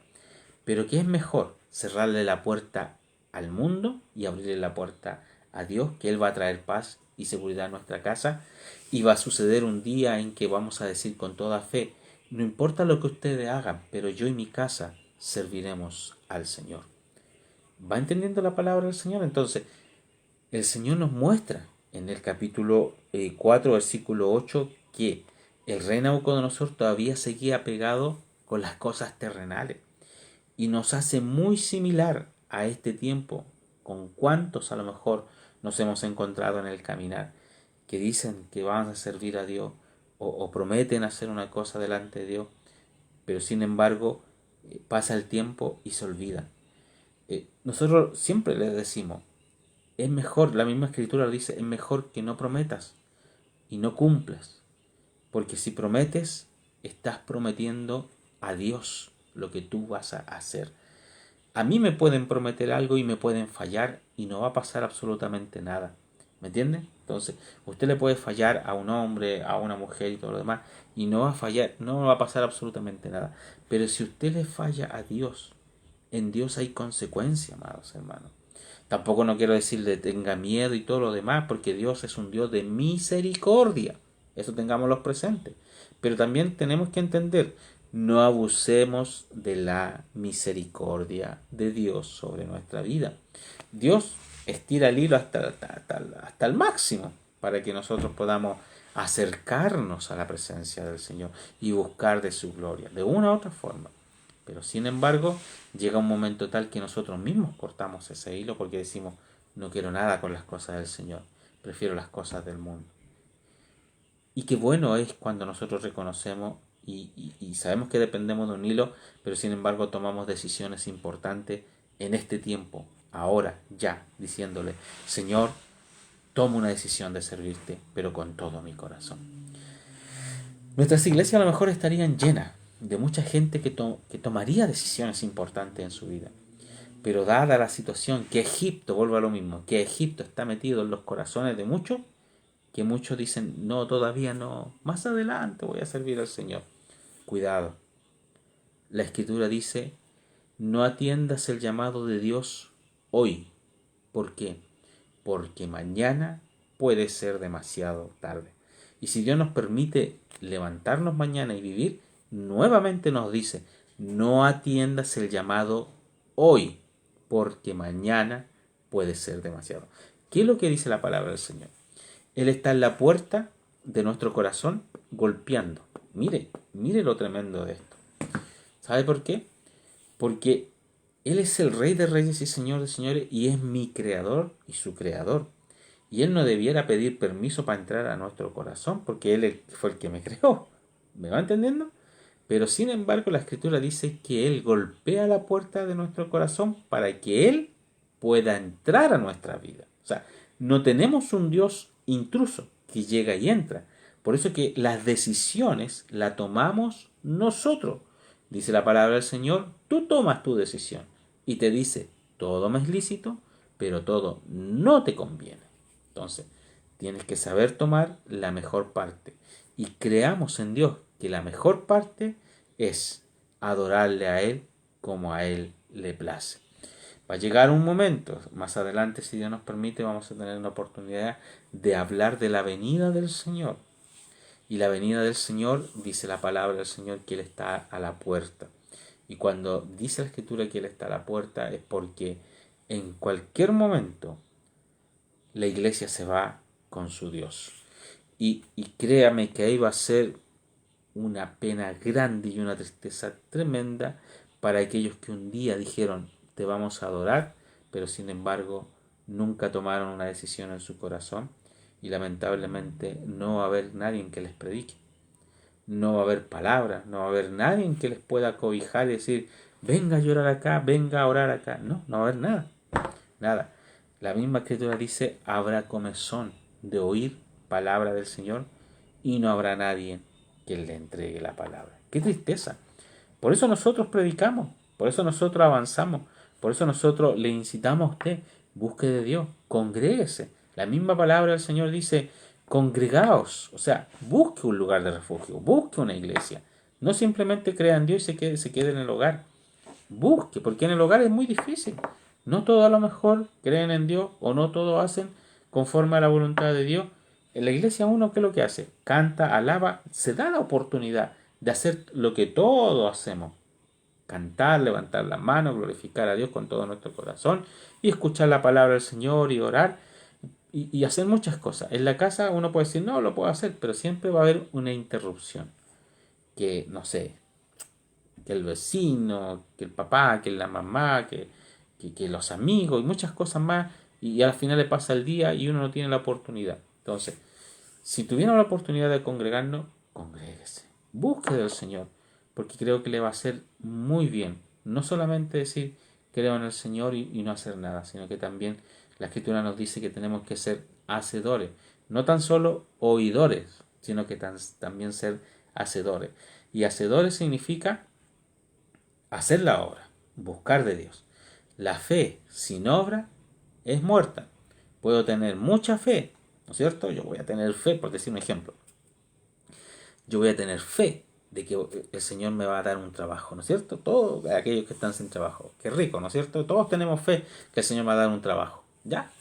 Pero ¿qué es mejor? Cerrarle la puerta al mundo y abrirle la puerta a Dios, que Él va a traer paz y seguridad a nuestra casa, y va a suceder un día en que vamos a decir con toda fe, no importa lo que ustedes hagan, pero yo y mi casa serviremos al Señor. ¿Va entendiendo la palabra del Señor? Entonces, el Señor nos muestra en el capítulo 4, versículo 8, que el rey Nabucodonosor todavía seguía pegado con las cosas terrenales, y nos hace muy similar a este tiempo, con cuántos a lo mejor nos hemos encontrado en el caminar, que dicen que van a servir a Dios o prometen hacer una cosa delante de Dios, pero sin embargo pasa el tiempo y se olvidan. Nosotros siempre les decimos, es mejor, la misma escritura dice, es mejor que no prometas y no cumplas, porque si prometes, estás prometiendo a Dios lo que tú vas a hacer. A mí me pueden prometer algo y me pueden fallar y no va a pasar absolutamente nada. ¿Me entiende? Entonces, usted le puede fallar a un hombre, a una mujer y todo lo demás, y no va a fallar, no va a pasar absolutamente nada. Pero si usted le falla a Dios, en Dios hay consecuencias, amados hermanos. Tampoco no quiero decirle tenga miedo y todo lo demás, porque Dios es un Dios de misericordia. Eso tengámoslo presente. Pero también tenemos que entender, no abusemos de la misericordia de Dios sobre nuestra vida. Dios estira el hilo hasta el máximo para que nosotros podamos acercarnos a la presencia del Señor y buscar de su gloria, de una u otra forma. Pero sin embargo, llega un momento tal que nosotros mismos cortamos ese hilo porque decimos, no quiero nada con las cosas del Señor, prefiero las cosas del mundo. Y qué bueno es cuando nosotros reconocemos y sabemos que dependemos de un hilo, pero sin embargo tomamos decisiones importantes en este tiempo, ahora, ya, diciéndole, Señor, tomo una decisión de servirte, pero con todo mi corazón. Nuestras iglesias a lo mejor estarían llenas de mucha gente que tomaría decisiones importantes en su vida. Pero dada la situación que Egipto, vuelvo a lo mismo, que Egipto está metido en los corazones de muchos, que muchos dicen, no, todavía no, más adelante voy a servir al Señor. Cuidado. La Escritura dice, no atiendas el llamado de Dios hoy. ¿Por qué? Porque mañana puede ser demasiado tarde. Y si Dios nos permite levantarnos mañana y vivir, nuevamente nos dice, no atiendas el llamado hoy, porque mañana puede ser demasiado. ¿Qué es lo que dice la palabra del Señor? Él está en la puerta de nuestro corazón golpeando. Mire lo tremendo de esto. ¿Sabe por qué? Porque Él es el Rey de Reyes y Señor de Señores y es mi Creador y su Creador. Y Él no debiera pedir permiso para entrar a nuestro corazón porque Él fue el que me creó. ¿Me va entendiendo? Pero sin embargo la Escritura dice que Él golpea la puerta de nuestro corazón para que Él pueda entrar a nuestra vida. O sea, no tenemos un Dios intruso que llega y entra. Por eso que las decisiones las tomamos nosotros. Dice la palabra del Señor, tú tomas tu decisión. Y te dice, todo me es lícito, pero todo no te conviene. Entonces, tienes que saber tomar la mejor parte. Y creamos en Dios que la mejor parte es adorarle a Él como a Él le place. Va a llegar un momento, más adelante, si Dios nos permite, vamos a tener una oportunidad de hablar de la venida del Señor. Y la venida del Señor, dice la palabra del Señor, que Él está a la puerta. Y cuando dice la Escritura que Él está a la puerta es porque en cualquier momento la iglesia se va con su Dios. Y créame que ahí va a ser una pena grande y una tristeza tremenda para aquellos que un día dijeron, te vamos a adorar, pero sin embargo nunca tomaron una decisión en su corazón y lamentablemente no va a haber nadie que les predique. No va a haber palabras, no va a haber nadie que les pueda cobijar y decir, venga a llorar acá, venga a orar acá. No, no va a haber nada, nada. La misma Escritura dice, habrá comezón de oír palabra del Señor y no habrá nadie que le entregue la palabra. ¡Qué tristeza! Por eso nosotros predicamos, por eso nosotros avanzamos, por eso nosotros le incitamos a usted, busque de Dios, congréguese. La misma palabra del Señor dice, congregaos, o sea, busque un lugar de refugio, busque una iglesia. No simplemente crea en Dios y se quede en el hogar. Busque, porque en el hogar es muy difícil. No todos a lo mejor creen en Dios o no todos hacen conforme a la voluntad de Dios. En la iglesia uno, ¿qué es lo que hace? Canta, alaba, se da la oportunidad de hacer lo que todos hacemos. Cantar, levantar la mano, glorificar a Dios con todo nuestro corazón y escuchar la palabra del Señor y orar y hacer muchas cosas. En la casa uno puede decir, no, lo puedo hacer, pero siempre va a haber una interrupción. Que, no sé, que el vecino, que el papá, que la mamá, que los amigos y muchas cosas más, y al final le pasa el día y uno no tiene la oportunidad. Entonces, si tuviera la oportunidad de congregarnos, congréguese, busque del Señor, porque creo que le va a hacer muy bien. No solamente decir creo en el Señor y no hacer nada, sino que también la Escritura nos dice que tenemos que ser hacedores, no tan solo oidores, sino que también ser hacedores. Y hacedores significa hacer la obra, buscar de Dios. La fe sin obra es muerta. Puedo tener mucha fe, ¿no es cierto? Yo voy a tener fe, por decir un ejemplo. Yo voy a tener fe de que el Señor me va a dar un trabajo, ¿no es cierto? Todos aquellos que están sin trabajo. Qué rico, ¿no es cierto? Todos tenemos fe que el Señor va a dar un trabajo, ¿ya?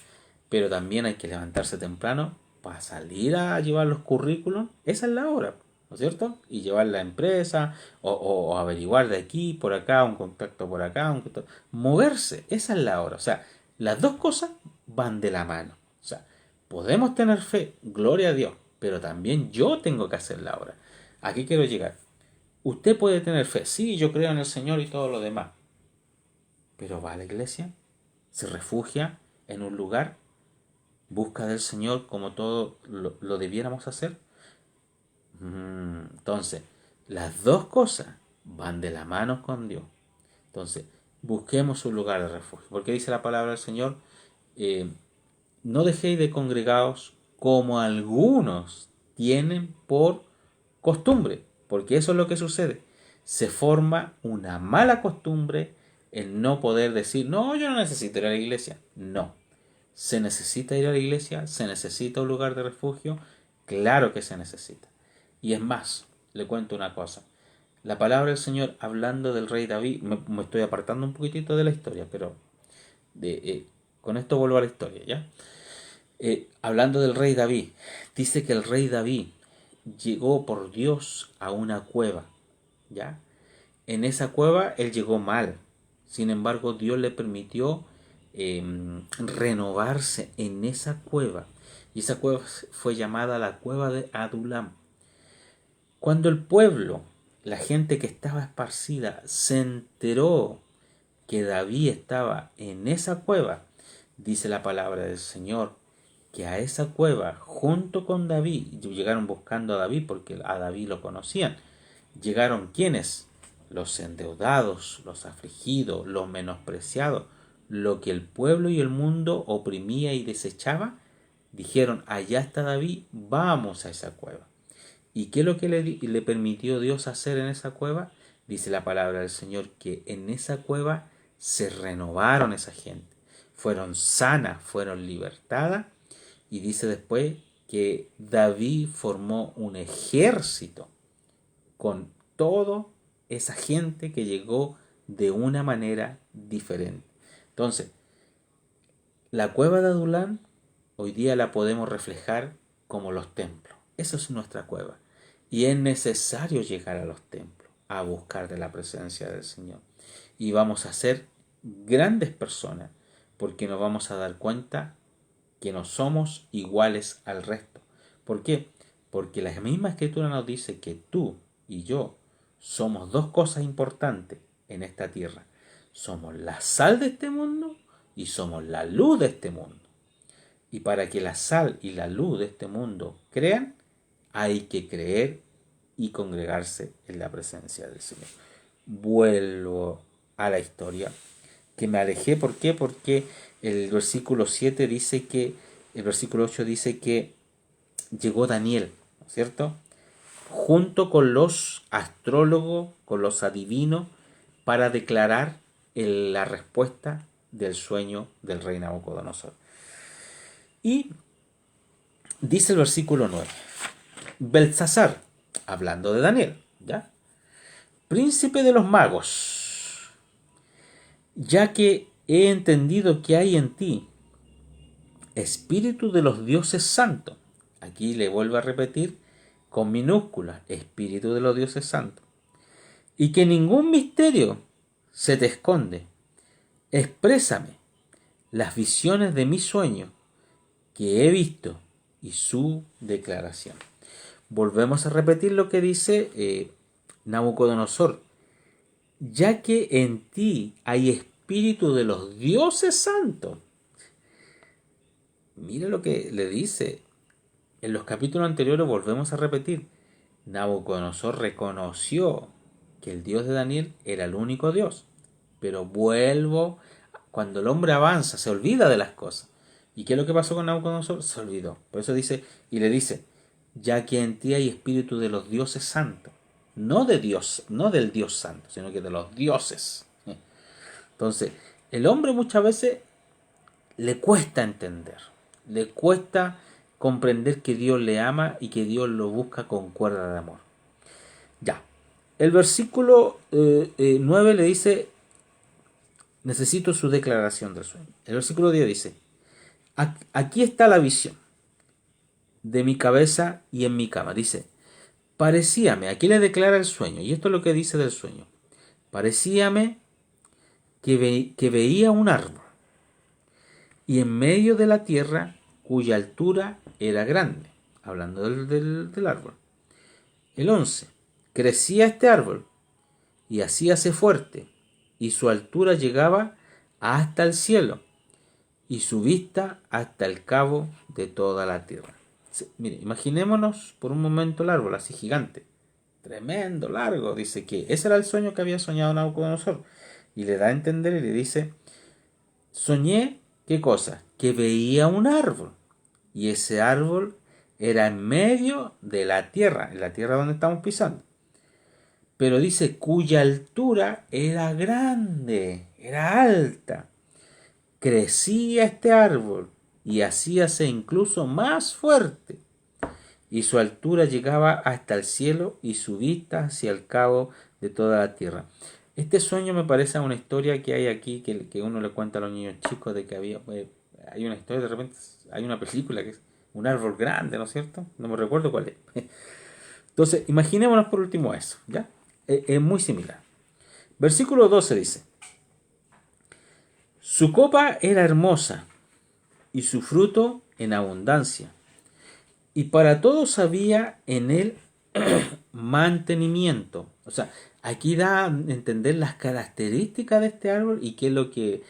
Pero también hay que levantarse temprano para salir a llevar los currículums. Esa es la obra, ¿no es cierto? Y llevar la empresa, o averiguar de aquí, por acá, un contacto por acá, moverse, esa es la hora. O sea, las dos cosas van de la mano. O sea, podemos tener fe, gloria a Dios, pero también yo tengo que hacer la obra. ¿A qué quiero llegar? Usted puede tener fe, sí, yo creo en el Señor y todo lo demás, pero va a la iglesia, se refugia en un lugar, busca del Señor como todo lo debiéramos hacer. Entonces, las dos cosas van de la mano con Dios. Entonces, busquemos un lugar de refugio. Porque dice la palabra del Señor, eh, no dejéis de congregaos como algunos tienen por costumbre, porque eso es lo que sucede. Se forma una mala costumbre en no poder decir, no, yo no necesito ir a la iglesia. No, se necesita ir a la iglesia, se necesita un lugar de refugio, claro que se necesita. Y es más, le cuento una cosa. La palabra del Señor hablando del rey David, me estoy apartando un poquitito de la historia, pero con esto vuelvo a la historia, ¿ya? Hablando del rey David, dice que el rey David llegó por Dios a una cueva, ¿ya? En esa cueva él llegó mal, sin embargo Dios le permitió renovarse en esa cueva, y esa cueva fue llamada la cueva de Adulam. Cuando el pueblo, la gente que estaba esparcida, se enteró que David estaba en esa cueva, dice la palabra del Señor, que a esa cueva, junto con David, llegaron buscando a David porque a David lo conocían. Llegaron ¿quiénes? Los endeudados, los afligidos, los menospreciados, lo que el pueblo y el mundo oprimía y desechaba. Dijeron, allá está David, vamos a esa cueva. ¿Y qué es lo que le permitió Dios hacer en esa cueva? Dice la palabra del Señor que en esa cueva se renovaron esa gente. Fueron sanas, fueron libertadas. Y dice después que David formó un ejército con toda esa gente que llegó de una manera diferente. Entonces, la cueva de Adulán hoy día la podemos reflejar como los templos. Eso es nuestra cueva. Y es necesario llegar a los templos, a buscar de la presencia del Señor. Y vamos a ser grandes personas, porque nos vamos a dar cuenta que no somos iguales al resto. ¿Por qué? Porque la misma escritura nos dice que tú y yo somos dos cosas importantes en esta tierra. Somos la sal de este mundo y somos la luz de este mundo. Y para que la sal y la luz de este mundo crean, hay que creer y congregarse en la presencia del Señor. Vuelvo a la historia, que me alejé. ¿Por qué? Porque el versículo 7 dice que, el versículo 8 dice que llegó Daniel, ¿no es cierto? Junto con los astrólogos, con los adivinos, para declarar la respuesta del sueño del rey Nabucodonosor. Y dice el versículo 9, Belsasar, hablando de Daniel, ¿ya? Príncipe de los magos, ya que he entendido que hay en ti espíritu de los dioses santos. Aquí le vuelvo a repetir con minúsculas, espíritu de los dioses santos. Y que ningún misterio se te esconde. Exprésame las visiones de mi sueño que he visto y su declaración. Volvemos a repetir lo que dice Nabucodonosor. Ya que en ti hay espíritu de los dioses santos. Mira lo que le dice. En los capítulos anteriores volvemos a repetir. Nabucodonosor reconoció que el Dios de Daniel era el único Dios. Pero cuando el hombre avanza, se olvida de las cosas. ¿Y qué es lo que pasó con Nabucodonosor? Se olvidó. Por eso dice, y le dice, ya que en ti hay espíritu de los dioses santos. No de Dios, no del Dios santo, sino que de los dioses. Entonces, el hombre muchas veces le cuesta entender, le cuesta comprender que Dios le ama y que Dios lo busca con cuerda de amor. Ya, el versículo 9 le dice, necesito su declaración del sueño. El versículo 10 dice, aquí está la visión de mi cabeza y en mi cama. Dice, parecíame, aquí le declara el sueño, y esto es lo que dice del sueño. Parecíame que veía un árbol, y en medio de la tierra, cuya altura era grande, hablando del árbol. El 11. Crecía este árbol, y hacíase fuerte, y su altura llegaba hasta el cielo, y su vista hasta el cabo de toda la tierra. Sí, mire, imaginémonos por un momento el árbol así gigante, tremendo, largo. Dice que ese era el sueño que había soñado Nabucodonosor. Y le da a entender y le dice, soñé, ¿qué cosa? Que veía un árbol. Y ese árbol era en medio de la tierra, en la tierra donde estamos pisando. Pero dice, cuya altura era grande, era alta. Crecía este árbol y hacíase incluso más fuerte, y su altura llegaba hasta el cielo y su vista hacia el cabo de toda la tierra. Este sueño me parece a una historia que hay aquí, que uno le cuenta a los niños chicos, de que hay una historia, de repente hay una película que es un árbol grande, ¿no es cierto? No me recuerdo cuál es. Entonces, imaginémonos por último eso, ¿ya? Es muy similar. Versículo 12 dice, su copa era hermosa y su fruto en abundancia, y para todos había en él mantenimiento. O sea, aquí da a entender las características de este árbol y qué es lo que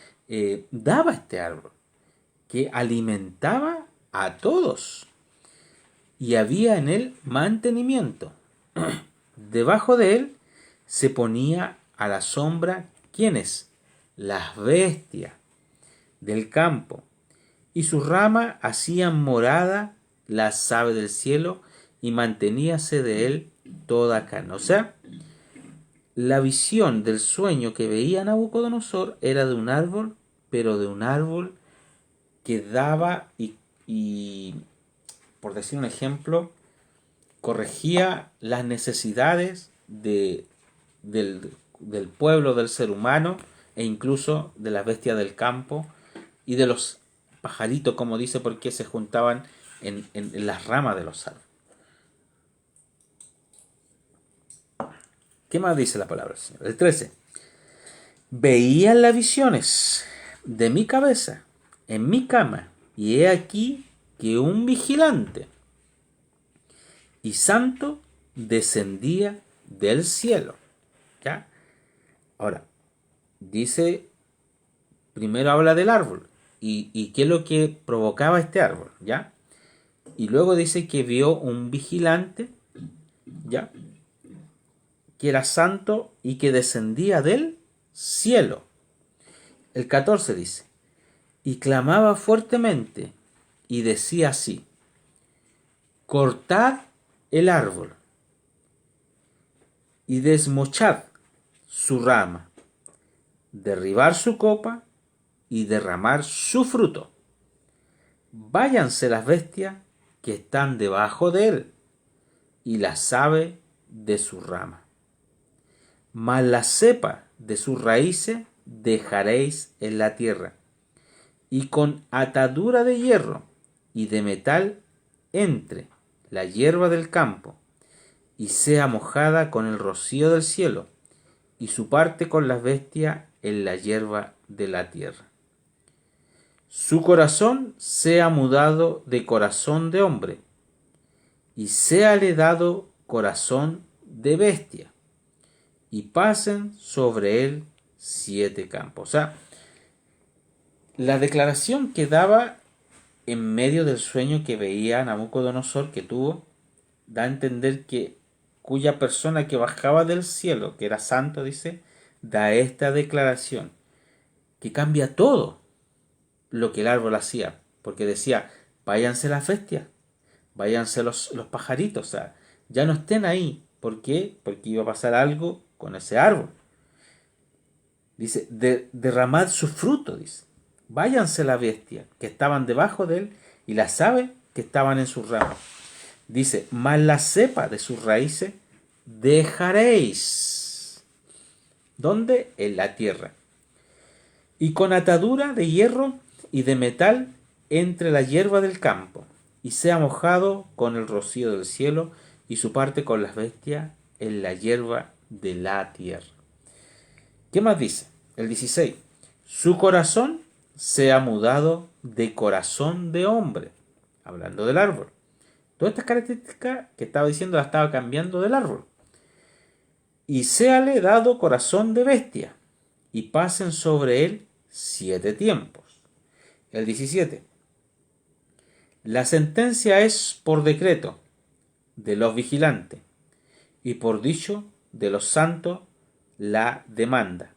daba este árbol, que alimentaba a todos, y había en él mantenimiento. Debajo de él se ponía a la sombra, ¿quiénes? Las bestias del campo, y sus ramas hacían morada las aves del cielo, y manteníase de él toda carne. O sea, la visión del sueño que veía Nabucodonosor era de un árbol, pero de un árbol que daba y por decir un ejemplo, corregía las necesidades del pueblo, del ser humano, e incluso de las bestias del campo y de los pajaritos, como dice, porque se juntaban en las ramas de los árboles. ¿Qué más dice la palabra del Señor? El 13. Veía las visiones de mi cabeza en mi cama, y he aquí que un vigilante y santo descendía del cielo. ¿Ya? Ahora, dice, primero habla del árbol y qué es lo que provocaba este árbol, ¿ya? Y luego dice que vio un vigilante, ¿ya? Que era santo y que descendía del cielo. El 14 dice, y clamaba fuertemente y decía así, cortad el árbol y desmochad su rama, derribar su copa y derramar su fruto. Váyanse las bestias que están debajo de él y las aves de su rama. Mas la cepa de sus raíces dejaréis en la tierra, y con atadura de hierro y de metal entre la hierba del campo, y sea mojada con el rocío del cielo, y su parte con las bestias en la hierba de la tierra. Su corazón sea mudado de corazón de hombre, y séale dado corazón de bestia, y pasen sobre él 7 campos. O sea, la declaración que daba en medio del sueño que veía Nabucodonosor que tuvo, da a entender que cuya persona que bajaba del cielo, que era santo, dice, da esta declaración, que cambia todo lo que el árbol hacía, porque decía, váyanse las bestias, váyanse los pajaritos, o sea, ya no estén ahí. ¿Por qué? Porque iba a pasar algo con ese árbol. Dice, derramad su fruto, dice. Váyanse las bestias que estaban debajo de él y las aves que estaban en sus ramas. Dice, mas la cepa de sus raíces dejaréis. ¿Dónde? En la tierra. Y con atadura de hierro y de metal entre la hierba del campo, y sea mojado con el rocío del cielo, y su parte con las bestias en la hierba de la tierra. ¿Qué más dice? El 16. Su corazón se ha mudado de corazón de hombre. Hablando del árbol. Todas estas características que estaba diciendo las estaba cambiando del árbol. Y séale dado corazón de bestia, y pasen sobre él 7 tiempos. El 17. La sentencia es por decreto de los vigilantes, y por dicho de los santos la demanda,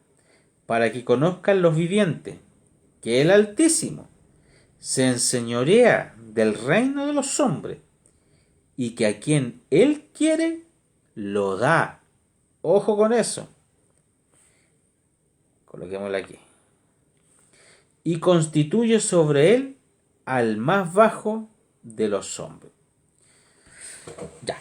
para que conozcan los vivientes que el Altísimo se enseñorea del reino de los hombres, y que a quien él quiere lo da. Ojo con eso. Coloquémoslo aquí. Y constituye sobre él al más bajo de los hombres. Ya.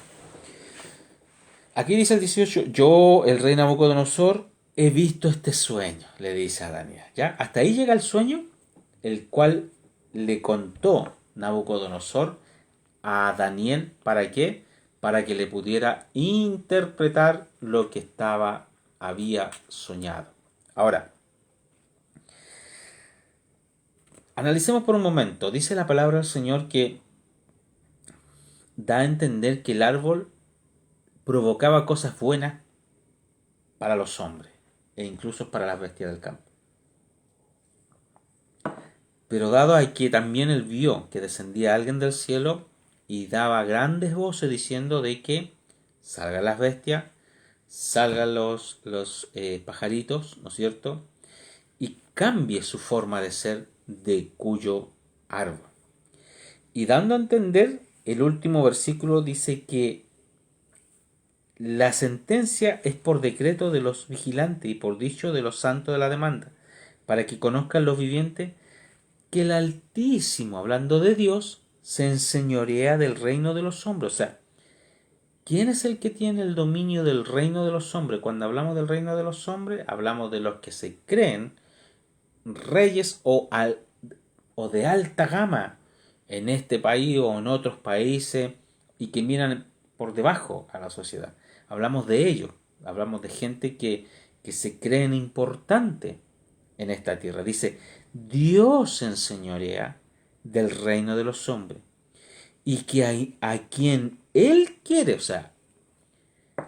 Aquí dice el 18. Yo, el rey Nabucodonosor, he visto este sueño, le dice a Daniel. ¿Ya? Hasta ahí llega el sueño, el cual le contó Nabucodonosor a Daniel. ¿Para qué? Para que le pudiera interpretar lo que había soñado. Ahora, analicemos por un momento. Dice la palabra del Señor que da a entender que el árbol provocaba cosas buenas para los hombres e incluso para las bestias del campo. Pero dado a que también él vio que descendía alguien del cielo y daba grandes voces diciendo de que salgan las bestias, salgan los pajaritos, ¿no es cierto? Y cambie su forma de ser de cuyo árbol. Y dando a entender, el último versículo dice que la sentencia es por decreto de los vigilantes y por dicho de los santos de la demanda, para que conozcan los vivientes que el Altísimo, hablando de Dios, se enseñorea del reino de los hombres. O sea, ¿quién es el que tiene el dominio del reino de los hombres? Cuando hablamos del reino de los hombres, hablamos de los que se creen reyes o de alta gama en este país o en otros países y que miran por debajo a la sociedad. Hablamos de ellos, hablamos de gente que se creen importante en esta tierra. Dice, Dios se enseñorea del reino de los hombres y que a quien Él quiere, o sea,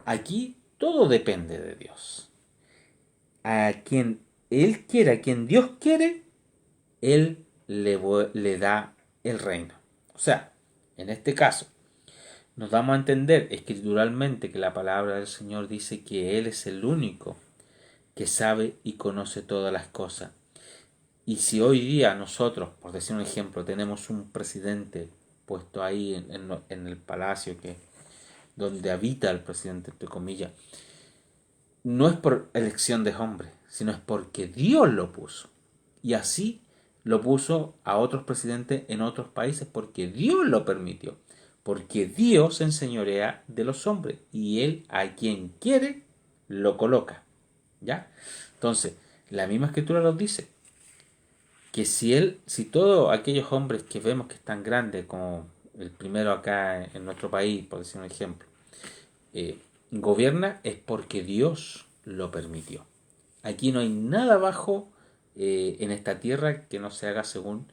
aquí todo depende de Dios. A quien Él quiere, a quien Dios quiere, Él le da el reino. O sea, en este caso, nos damos a entender escrituralmente que la palabra del Señor dice que Él es el único que sabe y conoce todas las cosas. Y si hoy día nosotros, por decir un ejemplo, tenemos un presidente puesto ahí en el palacio donde habita el presidente, entre comillas, no es por elección de hombre, sino es porque Dios lo puso. Y así lo puso a otros presidentes en otros países porque Dios lo permitió. Porque Dios se enseñorea de los hombres y Él a quien quiere lo coloca. ¿Ya? Entonces, la misma escritura nos dice que si todos aquellos hombres que vemos que están grandes, como el primero acá en nuestro país, por decir un ejemplo, gobierna, es porque Dios lo permitió. Aquí no hay nada bajo en esta tierra que no se haga según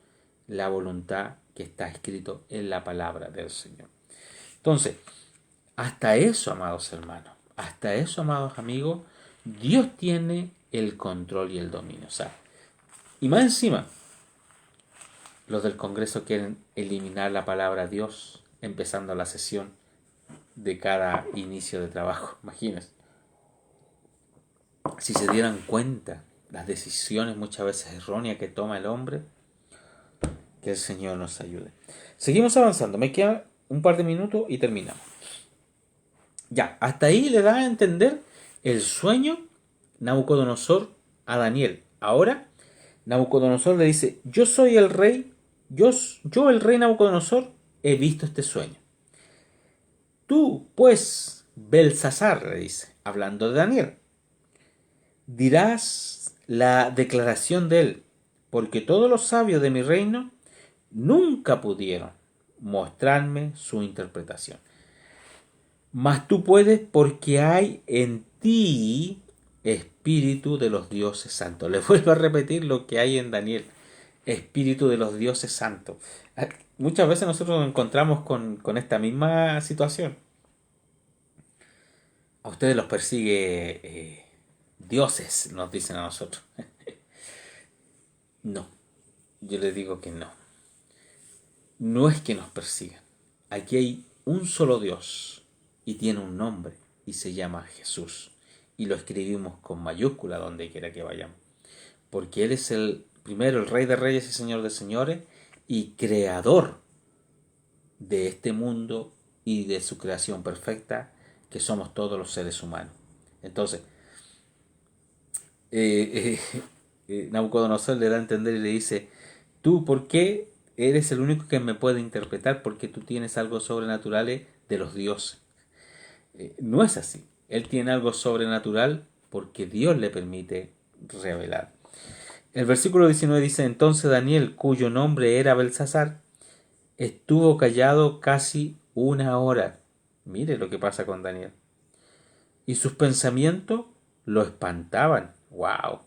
la voluntad que está escrito en la palabra del Señor. Entonces, hasta eso, amados hermanos, hasta eso, amados amigos, Dios tiene el control y el dominio. O sea, y más encima, los del Congreso quieren eliminar la palabra Dios empezando la sesión de cada inicio de trabajo. Imagínense. Si se dieran cuenta las decisiones muchas veces erróneas que toma el hombre, que el Señor nos ayude. Seguimos avanzando. Me queda un par de minutos y terminamos. Ya, hasta ahí le da a entender el sueño Nabucodonosor a Daniel. Ahora, Nabucodonosor le dice, yo soy el rey, yo el rey Nabucodonosor, he visto este sueño. Tú, pues, Belsasar, le dice, hablando de Daniel, dirás la declaración de él, porque todos los sabios de mi reino nunca pudieron mostrarme su interpretación. Mas tú puedes porque hay en ti espíritu de los dioses santos. Les vuelvo a repetir lo que hay en Daniel. Espíritu de los dioses santos. Muchas veces nosotros nos encontramos con esta misma situación. A ustedes los persigue dioses, nos dicen a nosotros. No, yo les digo que no. No es que nos persigan. Aquí hay un solo Dios y tiene un nombre y se llama Jesús. Y lo escribimos con mayúscula donde quiera que vayamos. Porque Él es el primero, el Rey de Reyes y Señor de Señores y creador de este mundo y de su creación perfecta que somos todos los seres humanos. Entonces, Nabucodonosor le da a entender y le dice, tú, ¿por qué eres el único que me puede interpretar? Porque tú tienes algo sobrenatural de los dioses. No es así. Él tiene algo sobrenatural porque Dios le permite revelar. El versículo 19 dice, entonces Daniel, cuyo nombre era Belsasar, estuvo callado casi una hora. Mire lo que pasa con Daniel. Y sus pensamientos lo espantaban. ¡Wow!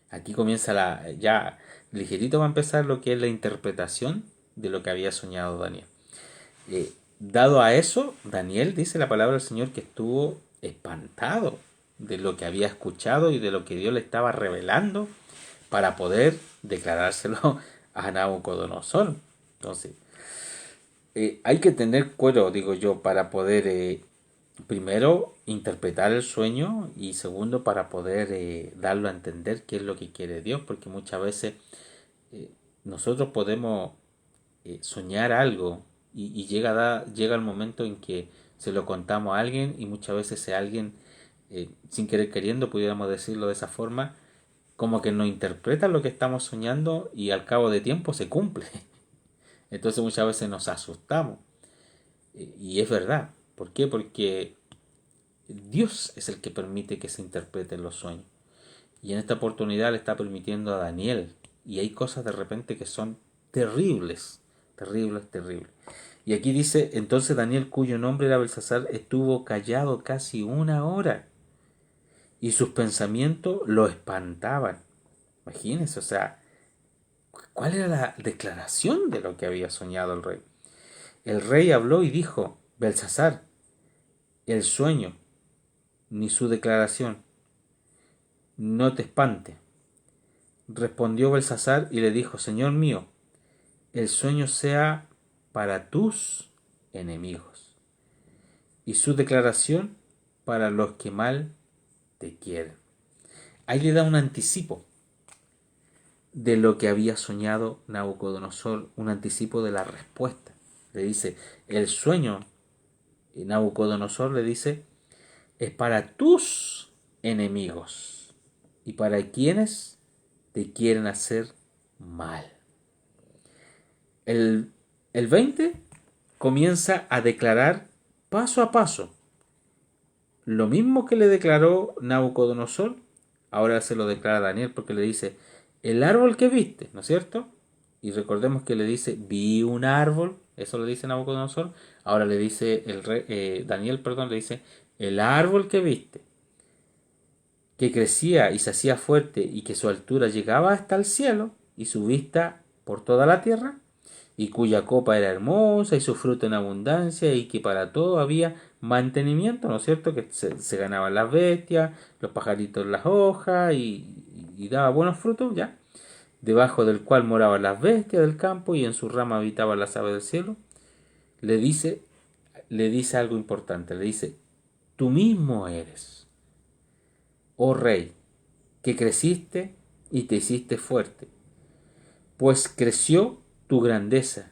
Aquí comienza ya ligerito va a empezar lo que es la interpretación de lo que había soñado Daniel. Dado a eso, Daniel dice la palabra del Señor que estuvo espantado de lo que había escuchado y de lo que Dios le estaba revelando para poder declarárselo a Nabucodonosor. Entonces, hay que tener cuero, digo yo, para poder primero interpretar el sueño y segundo para poder darlo a entender qué es lo que quiere Dios, porque muchas veces nosotros podemos soñar algo y llega el momento en que se lo contamos a alguien y muchas veces ese alguien, sin querer queriendo, pudiéramos decirlo de esa forma, como que nos interpreta lo que estamos soñando y al cabo de tiempo se cumple. Entonces muchas veces nos asustamos. Y es verdad. ¿Por qué? Porque Dios es el que permite que se interpreten los sueños. Y en esta oportunidad le está permitiendo a Daniel. Y hay cosas de repente que son terribles. Terribles, terribles. Y aquí dice, entonces Daniel, cuyo nombre era Belsasar, estuvo callado casi una hora. Y sus pensamientos lo espantaban. Imagínense, o sea, ¿cuál era la declaración de lo que había soñado el rey? El rey habló y dijo, Belsasar, el sueño, ni su declaración, no te espante. Respondió Belsasar y le dijo, Señor mío, el sueño sea para tus enemigos y su declaración para los que mal te quieren. Ahí le da un anticipo de lo que había soñado Nabucodonosor, un anticipo de la respuesta. Le dice, el sueño, Nabucodonosor le dice, es para tus enemigos y para quienes te quieren hacer mal. El 20 comienza a declarar paso a paso lo mismo que le declaró Nabucodonosor, ahora se lo declara a Daniel porque le dice, el árbol que viste, ¿no es cierto? Y recordemos que le dice, vi un árbol, eso le dice Nabucodonosor, ahora le dice Daniel, perdón, le dice, el árbol que viste, que crecía y se hacía fuerte y que su altura llegaba hasta el cielo y su vista por toda la tierra, y cuya copa era hermosa y su fruto en abundancia y que para todo había mantenimiento, ¿no es cierto? Que se ganaban las bestias, los pajaritos en las hojas y daba buenos frutos, ¿ya? Debajo del cual moraban las bestias del campo y en su rama habitaban las aves del cielo. Le dice algo importante, le dice, tú mismo eres, oh rey, que creciste y te hiciste fuerte, pues creció tu grandeza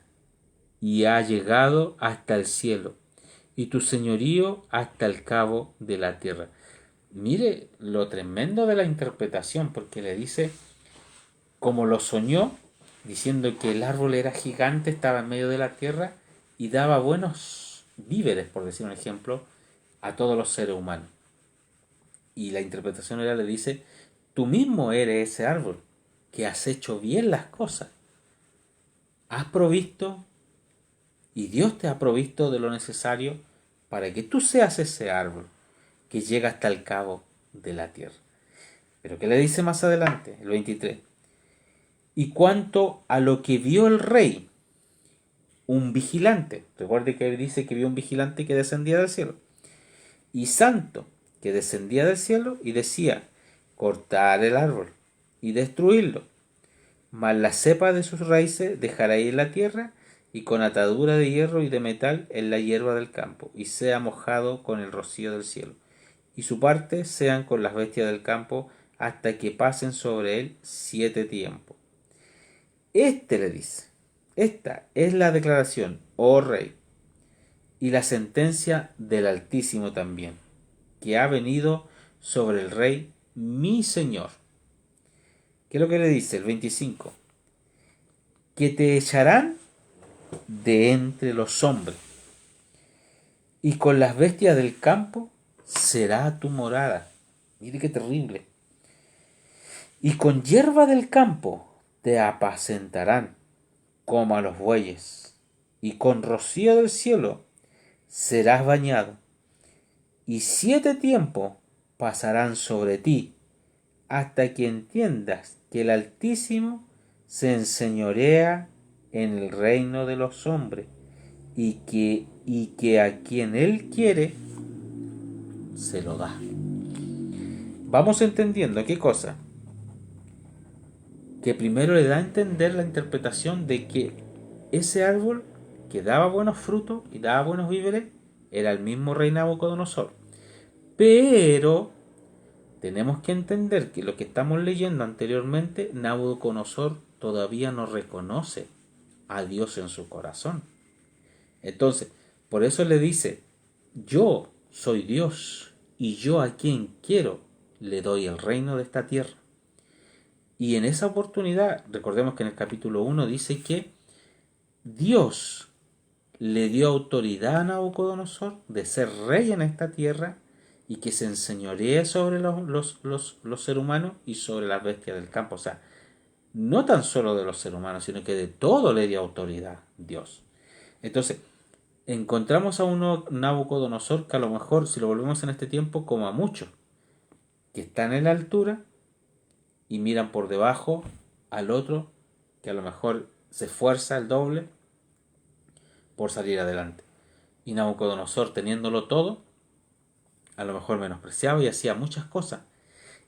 y ha llegado hasta el cielo y tu señorío hasta el cabo de la tierra. Mire lo tremendo de la interpretación, porque le dice, como lo soñó, diciendo que el árbol era gigante, estaba en medio de la tierra y daba buenos víveres, por decir un ejemplo, a todos los seres humanos. Y la interpretación le dice, tú mismo eres ese árbol, que has hecho bien las cosas. Has provisto y Dios te ha provisto de lo necesario para que tú seas ese árbol que llega hasta el cabo de la tierra. Pero ¿qué le dice más adelante? El 23. Y cuanto a lo que vio el rey, un vigilante, recuerde que dice que vio un vigilante que descendía del cielo, y santo, que descendía del cielo y decía, cortar el árbol y destruirlo, mas la cepa de sus raíces dejaréis en la tierra, y con atadura de hierro y de metal en la hierba del campo, y sea mojado con el rocío del cielo, y su parte sean con las bestias del campo, hasta que pasen sobre él 7 tiempos. Le dice, esta es la declaración, oh rey, y la sentencia del Altísimo también, que ha venido sobre el rey mi señor. ¿Qué es lo que le dice? El 25. Que te echarán de entre los hombres, y con las bestias del campo será tu morada. Mire qué terrible. Y con hierba del campo te apacentarán como a los bueyes, y con rocío del cielo serás bañado, y 7 tiempos pasarán sobre ti, hasta que entiendas que el Altísimo se enseñorea en el reino de los hombres, y que a quien Él quiere se lo da. Vamos entendiendo qué cosa. Que primero le da a entender la interpretación de que ese árbol que daba buenos frutos y daba buenos víveres era el mismo rey Nabucodonosor. Pero tenemos que entender que lo que estamos leyendo anteriormente, Nabucodonosor todavía no reconoce a Dios en su corazón. Entonces, por eso le dice, yo soy Dios y yo a quien quiero le doy el reino de esta tierra. Y en esa oportunidad, recordemos que en el capítulo 1 dice que Dios le dio autoridad a Nabucodonosor de ser rey en esta tierra y que se enseñoree sobre los seres humanos y sobre las bestias del campo. O sea, no tan solo de los seres humanos, sino que de todo le dio autoridad Dios. Entonces, encontramos a un Nabucodonosor que a lo mejor, si lo volvemos en este tiempo, como a muchos, que están en la altura y miran por debajo al otro que a lo mejor se esfuerza el doble por salir adelante. Y Nabucodonosor, teniéndolo todo, a lo mejor menospreciaba y hacía muchas cosas.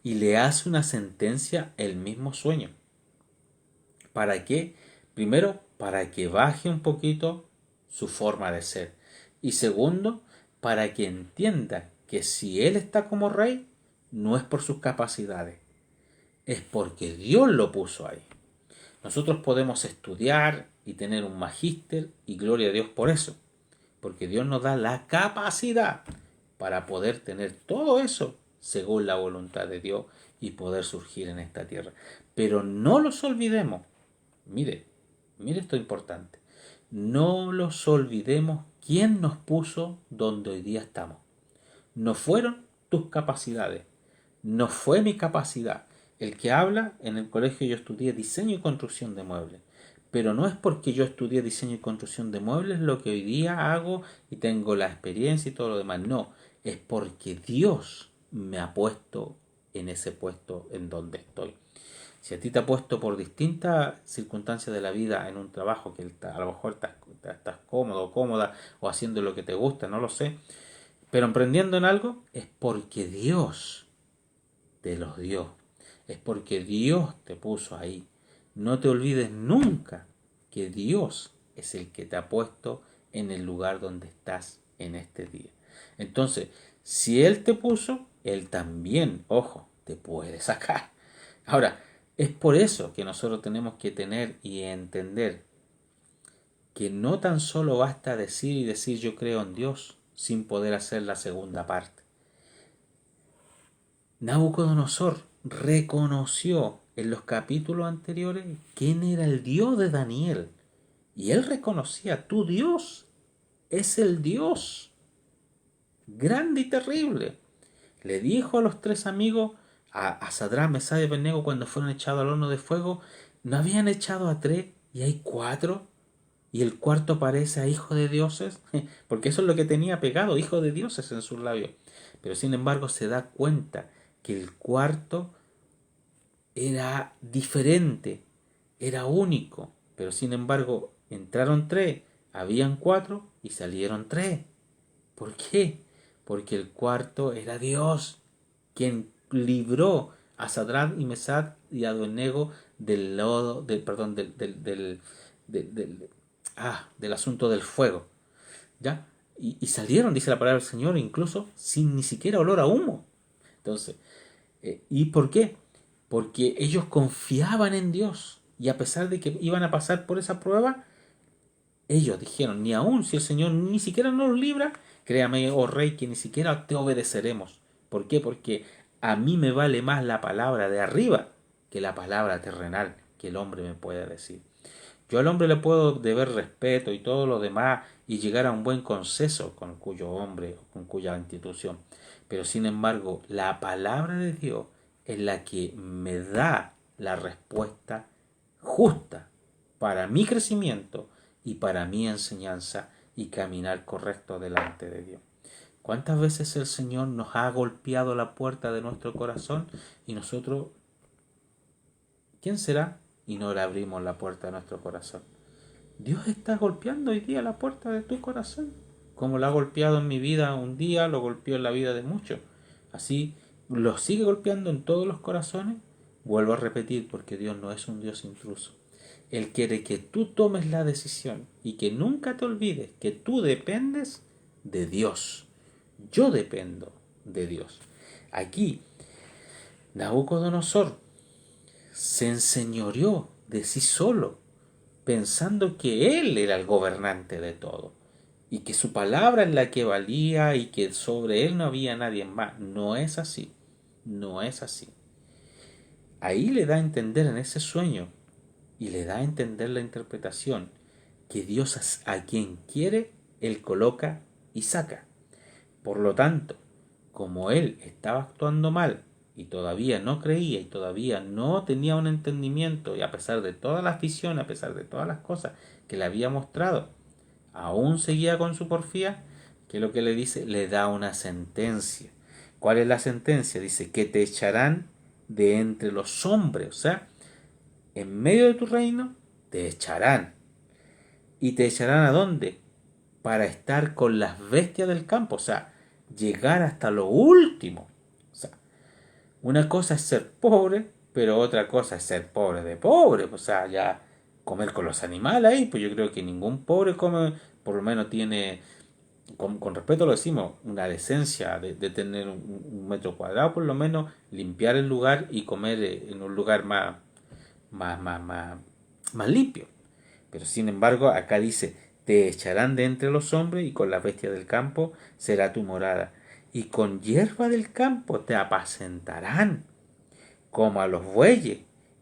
Y le hace una sentencia el mismo sueño. ¿Para qué? Primero, para que baje un poquito su forma de ser. Y segundo, para que entienda que si él está como rey, no es por sus capacidades, es porque Dios lo puso ahí. Nosotros podemos estudiar y tener un magíster y gloria a Dios por eso, porque Dios nos da la capacidad para poder tener todo eso según la voluntad de Dios y poder surgir en esta tierra. Pero no los olvidemos. Mire esto importante. No los olvidemos quién nos puso donde hoy día estamos. No fueron tus capacidades, no fue mi capacidad. El que habla, en el colegio yo estudié diseño y construcción de muebles, pero no es porque yo estudié diseño y construcción de muebles lo que hoy día hago y tengo la experiencia y todo lo demás. No, es porque Dios me ha puesto en ese puesto en donde estoy. Si a ti te ha puesto por distintas circunstancias de la vida en un trabajo que a lo mejor estás cómodo o cómoda o haciendo lo que te gusta, no lo sé, pero emprendiendo en algo, es porque Dios te los dio. Es porque Dios te puso ahí. No te olvides nunca que Dios es el que te ha puesto en el lugar donde estás en este día. Entonces, si Él te puso, Él también, ojo, te puede sacar. Ahora, es por eso que nosotros tenemos que tener y entender que no tan solo basta decir y decir yo creo en Dios sin poder hacer la segunda parte. Nabucodonosor reconoció en los capítulos anteriores quién era el Dios de Daniel. Y él reconocía, tu Dios es el Dios grande y terrible. Le dijo a los 3 amigos, a Sadrach, Mesach y Abednego, cuando fueron echados al horno de fuego, ¿no habían echado a 3 y hay 4? y el cuarto parece a hijo de dioses, porque eso es lo que tenía pegado, hijo de dioses en sus labios. Pero sin embargo se da cuenta que el cuarto era diferente, era único, pero sin embargo entraron tres, habían cuatro y salieron tres. ¿Por qué? Porque el cuarto era Dios, quien libró a Sadrach y Mesach y a Abednego del lodo, del asunto del fuego, ¿ya? Y salieron, dice la palabra del Señor, incluso sin ni siquiera olor a humo. Entonces, ¿y por qué? Porque ellos confiaban en Dios y a pesar de que iban a pasar por esa prueba, ellos dijeron, ni aun si el Señor ni siquiera nos libra, créame, oh rey, que ni siquiera te obedeceremos. ¿Por qué? Porque a mí me vale más la palabra de arriba que la palabra terrenal que el hombre me puede decir. Yo al hombre le puedo deber respeto y todo lo demás y llegar a un buen consenso con cuyo hombre o con cuya institución. Pero sin embargo, la palabra de Dios es la que me da la respuesta justa para mi crecimiento y para mi enseñanza y caminar correcto delante de Dios. ¿Cuántas veces el Señor nos ha golpeado la puerta de nuestro corazón y nosotros, ¿quién será? Y no le abrimos la puerta de nuestro corazón. Dios está golpeando hoy día la puerta de tu corazón. Como lo ha golpeado en mi vida un día, lo golpeó en la vida de muchos. Así lo sigue golpeando en todos los corazones. Vuelvo a repetir, porque Dios no es un Dios intruso. Él quiere que tú tomes la decisión y que nunca te olvides que tú dependes de Dios. Yo dependo de Dios. Aquí, Nabucodonosor se enseñoreó de sí solo, pensando que él era el gobernante de todo y que su palabra es la que valía y que sobre él no había nadie más. No es así, no es así. Ahí le da a entender en ese sueño y le da a entender la interpretación que Dios a quien quiere, él coloca y saca. Por lo tanto, como él estaba actuando mal y todavía no creía y todavía no tenía un entendimiento y a pesar de todas las visiones, a pesar de todas las cosas que le había mostrado, aún seguía con su porfía, que es lo que le dice, le da una sentencia. ¿Cuál es la sentencia? Dice que te echarán de entre los hombres, o sea, en medio de tu reino te echarán. ¿Y te echarán a dónde? Para estar con las bestias del campo, o sea, llegar hasta lo último. O sea, una cosa es ser pobre, pero otra cosa es ser pobre de pobre. O sea, ya comer con los animales ahí, pues yo creo que ningún pobre come, por lo menos tiene, con respeto lo decimos, una decencia de tener un metro cuadrado, por lo menos limpiar el lugar y comer en un lugar más limpio. Pero sin embargo, acá dice, te echarán de entre los hombres y con las bestias del campo será tu morada. Y con hierba del campo te apacentarán, como a los bueyes,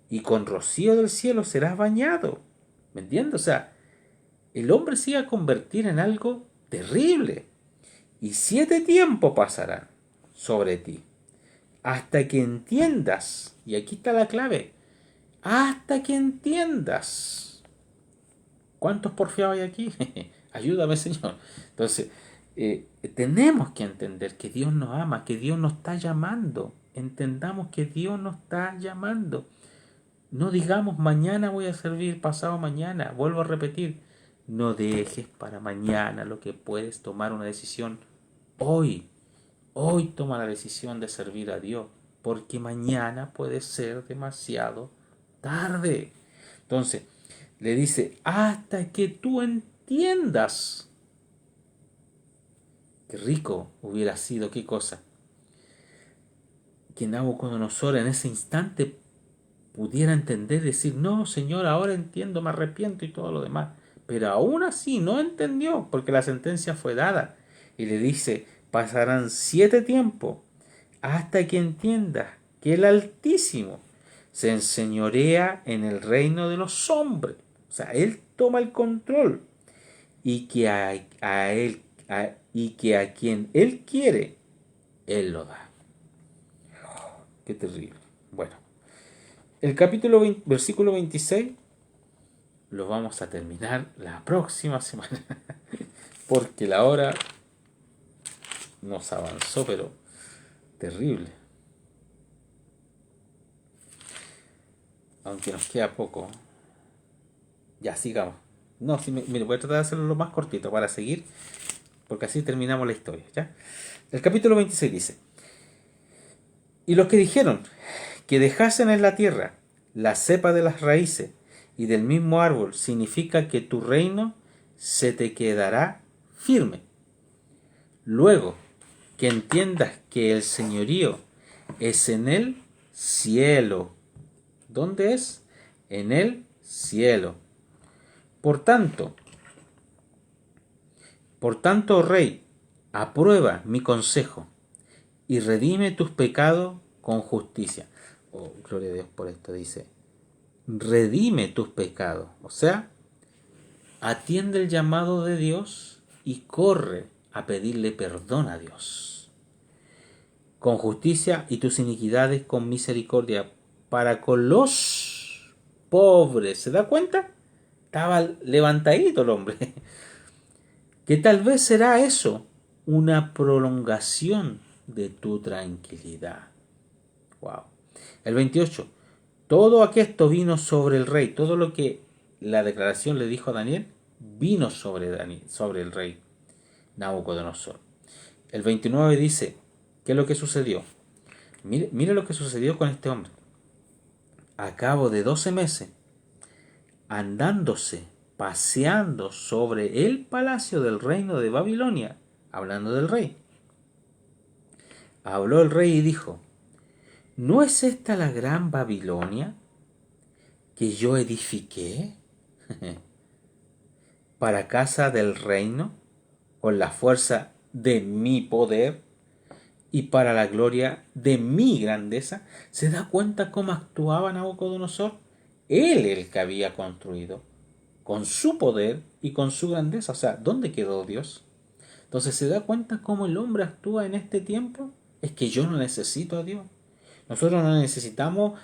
y con rocío del cielo serás bañado. ¿Me entiendes? O sea, el hombre se iba a convertir en algo terrible. Y 7 tiempos pasarán sobre ti, hasta que entiendas, y aquí está la clave, hasta que entiendas. ¿Cuántos porfiados hay aquí? Ayúdame, Señor. Entonces, tenemos que entender que Dios nos ama, que Dios nos está llamando. Entendamos que Dios nos está llamando. No digamos mañana voy a servir, pasado mañana. Vuelvo a repetir, no dejes para mañana lo que puedes tomar una decisión hoy. Hoy toma la decisión de servir a Dios, porque mañana puede ser demasiado tarde. Entonces, le dice, hasta que tú entiendas. Qué rico hubiera sido, qué cosa. Que Nabucodonosor en ese instante pudiera entender y decir, no, Señor, ahora entiendo, me arrepiento y todo lo demás. Pero aún así no entendió, porque la sentencia fue dada. Y le dice, pasarán 7 tiempos hasta que entiendas que el Altísimo se enseñorea en el reino de los hombres. O sea, Él toma el control y que y que a quien Él quiere, Él lo da. Qué terrible. Bueno, el capítulo 20, versículo 26 lo vamos a terminar la próxima semana. Porque la hora nos avanzó, pero terrible. Aunque nos queda poco. Ya, sigamos. No, sí, mire, voy a tratar de hacerlo lo más cortito para seguir, porque así terminamos la historia, ¿ya? El capítulo 26 dice: y los que dijeron que dejasen en la tierra la cepa de las raíces y del mismo árbol, significa que tu reino se te quedará firme. Luego, que entiendas que el señorío es en el cielo. ¿Dónde es? En el cielo. Por tanto, oh rey, aprueba mi consejo y redime tus pecados con justicia. Oh, gloria a Dios por esto, dice. Redime tus pecados. O sea, atiende el llamado de Dios y corre a pedirle perdón a Dios. Con justicia y tus iniquidades con misericordia para con los pobres. ¿Se da cuenta? Estaba levantadito el hombre. Que tal vez será eso una prolongación de tu tranquilidad. Wow. El 28. Todo aquesto vino sobre el rey. Todo lo que la declaración le dijo a Daniel vino sobre el rey Nabucodonosor. El 29 dice, ¿qué es lo que sucedió? Mire lo que sucedió con este hombre. A cabo de 12 meses, andándose, paseando sobre el palacio del reino de Babilonia, hablando del rey, habló el rey y dijo: ¿no es esta la gran Babilonia que yo edifiqué para casa del reino con la fuerza de mi poder y para la gloria de mi grandeza? ¿Se da cuenta cómo actuaba Nabucodonosor? Él el que había construido con su poder y con su grandeza. O sea, ¿dónde quedó Dios? Entonces, ¿se da cuenta cómo el hombre actúa en este tiempo? Es que yo no necesito a Dios. Nosotros no necesitamos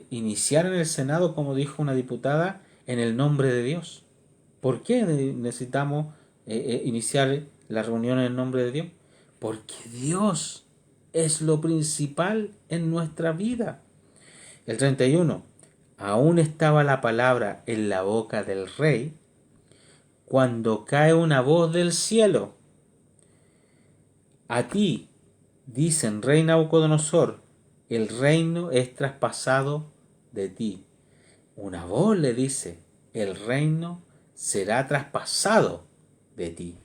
iniciar en el Senado, como dijo una diputada, en el nombre de Dios. ¿Por qué necesitamos iniciar la reunión en el nombre de Dios? Porque Dios es lo principal en nuestra vida. El 31. Aún estaba la palabra en la boca del rey cuando cae una voz del cielo. A ti, dicen, rey Nabucodonosor, el reino es traspasado de ti. Una voz le dice, el reino será traspasado de ti.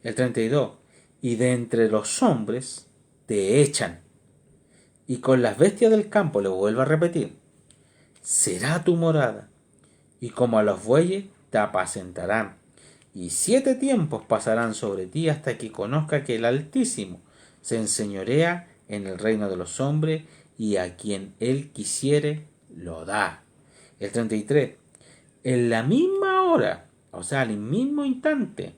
El 32. Y de entre los hombres te echan. Y con las bestias del campo, le vuelvo a repetir, será tu morada. Y como a los bueyes te apacentarán. Y 7 tiempos pasarán sobre ti hasta que conozca que el Altísimo se enseñorea en el reino de los hombres y a quien él quisiere lo da. El 33. En la misma hora, o sea, al mismo instante,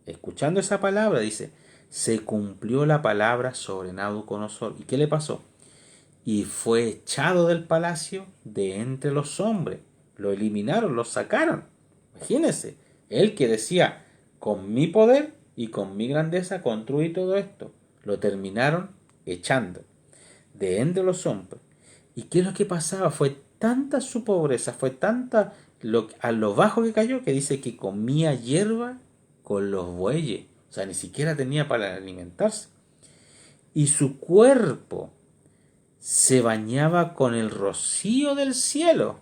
escuchando esa palabra, dice, se cumplió la palabra sobre Nabucodonosor. ¿Y qué le pasó? Y fue echado del palacio de entre los hombres. Lo eliminaron, lo sacaron. Imagínense, él que decía, con mi poder y con mi grandeza construí todo esto. Lo terminaron echando de entre los hombres. ¿Y qué es lo que pasaba? Fue tanta su pobreza, fue tanta a lo bajo que cayó, que dice que comía hierba con los bueyes. O sea, ni siquiera tenía para alimentarse. Y su cuerpo se bañaba con el rocío del cielo,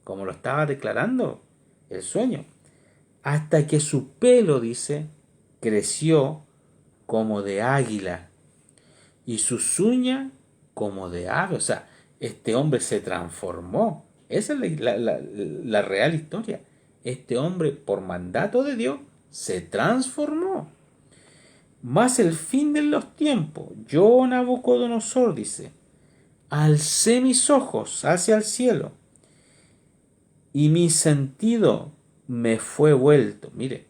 como lo estaba declarando el sueño, hasta que su pelo, dice, creció como de águila y sus uñas como de ave. O sea, este hombre se transformó. Esa es la real historia. Este hombre, por mandato de Dios, se transformó. Mas el fin de los tiempos, yo, Nabucodonosor, dice, alcé mis ojos hacia el cielo y mi sentido me fue vuelto. Mire,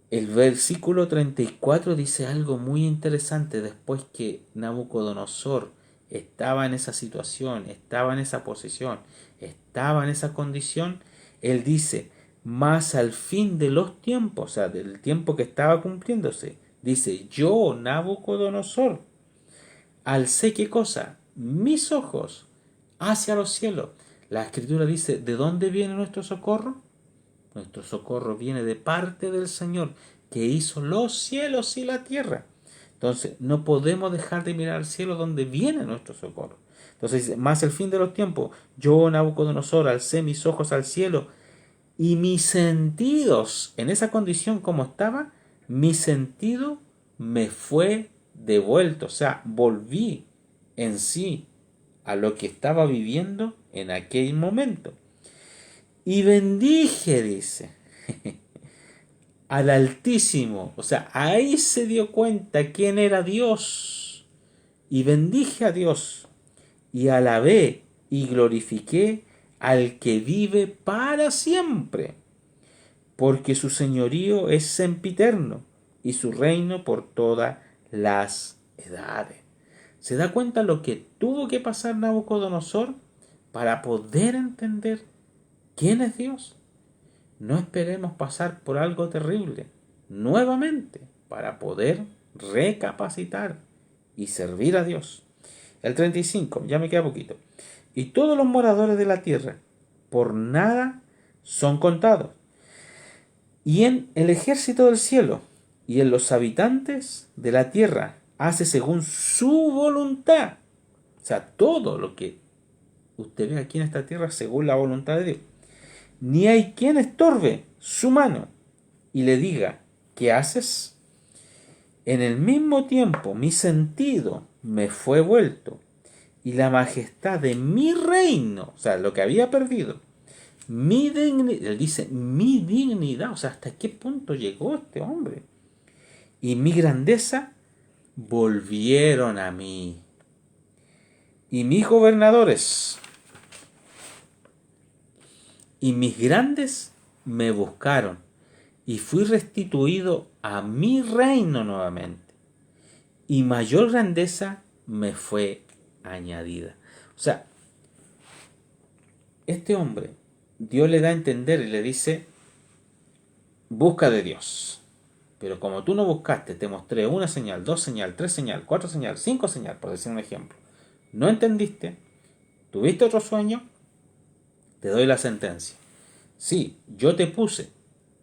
el versículo 34 dice algo muy interesante después que Nabucodonosor estaba en esa situación, estaba en esa posición, estaba en esa condición, él dice, más al fin de los tiempos, o sea, del tiempo que estaba cumpliéndose, dice, yo, Nabucodonosor, alcé qué cosa, mis ojos hacia los cielos. La escritura dice, ¿de dónde viene nuestro socorro? Nuestro socorro viene de parte del Señor, que hizo los cielos y la tierra. Entonces, no podemos dejar de mirar al cielo donde viene nuestro socorro. Entonces dice, más el fin de los tiempos, yo, Nabucodonosor, alcé mis ojos al cielo y mis sentidos, en esa condición como estaba, mi sentido me fue devuelto. O sea, volví en sí a lo que estaba viviendo en aquel momento. Y bendije, dice, al Altísimo. O sea, ahí se dio cuenta quién era Dios. Y bendije a Dios. Y alabé y glorifiqué al que vive para siempre. Porque su señorío es sempiterno y su reino por todas las edades. ¿Se da cuenta lo que tuvo que pasar Nabucodonosor para poder entender quién es Dios? No esperemos pasar por algo terrible nuevamente para poder recapacitar y servir a Dios. El 35, ya me queda poquito. Y todos los moradores de la tierra por nada son contados. Y en el ejército del cielo y en los habitantes de la tierra hace según su voluntad. O sea, todo lo que usted ve aquí en esta tierra según la voluntad de Dios. Ni hay quien estorbe su mano y le diga, ¿qué haces? En el mismo tiempo mi sentido me fue vuelto y la majestad de mi reino, o sea, lo que había perdido, mi dignidad, él dice, mi dignidad, o sea, ¿hasta qué punto llegó este hombre? Y mi grandeza volvieron a mí. Y mis gobernadores y mis grandes me buscaron y fui restituido a mi reino nuevamente. Y mayor grandeza me fue añadida. O sea, este hombre, Dios le da a entender y le dice, busca de Dios. Pero como tú no buscaste, te mostré una señal, dos señal, tres señal, cuatro señal, cinco señal, por decir un ejemplo. No entendiste, tuviste otro sueño, te doy la sentencia. Sí, yo te puse,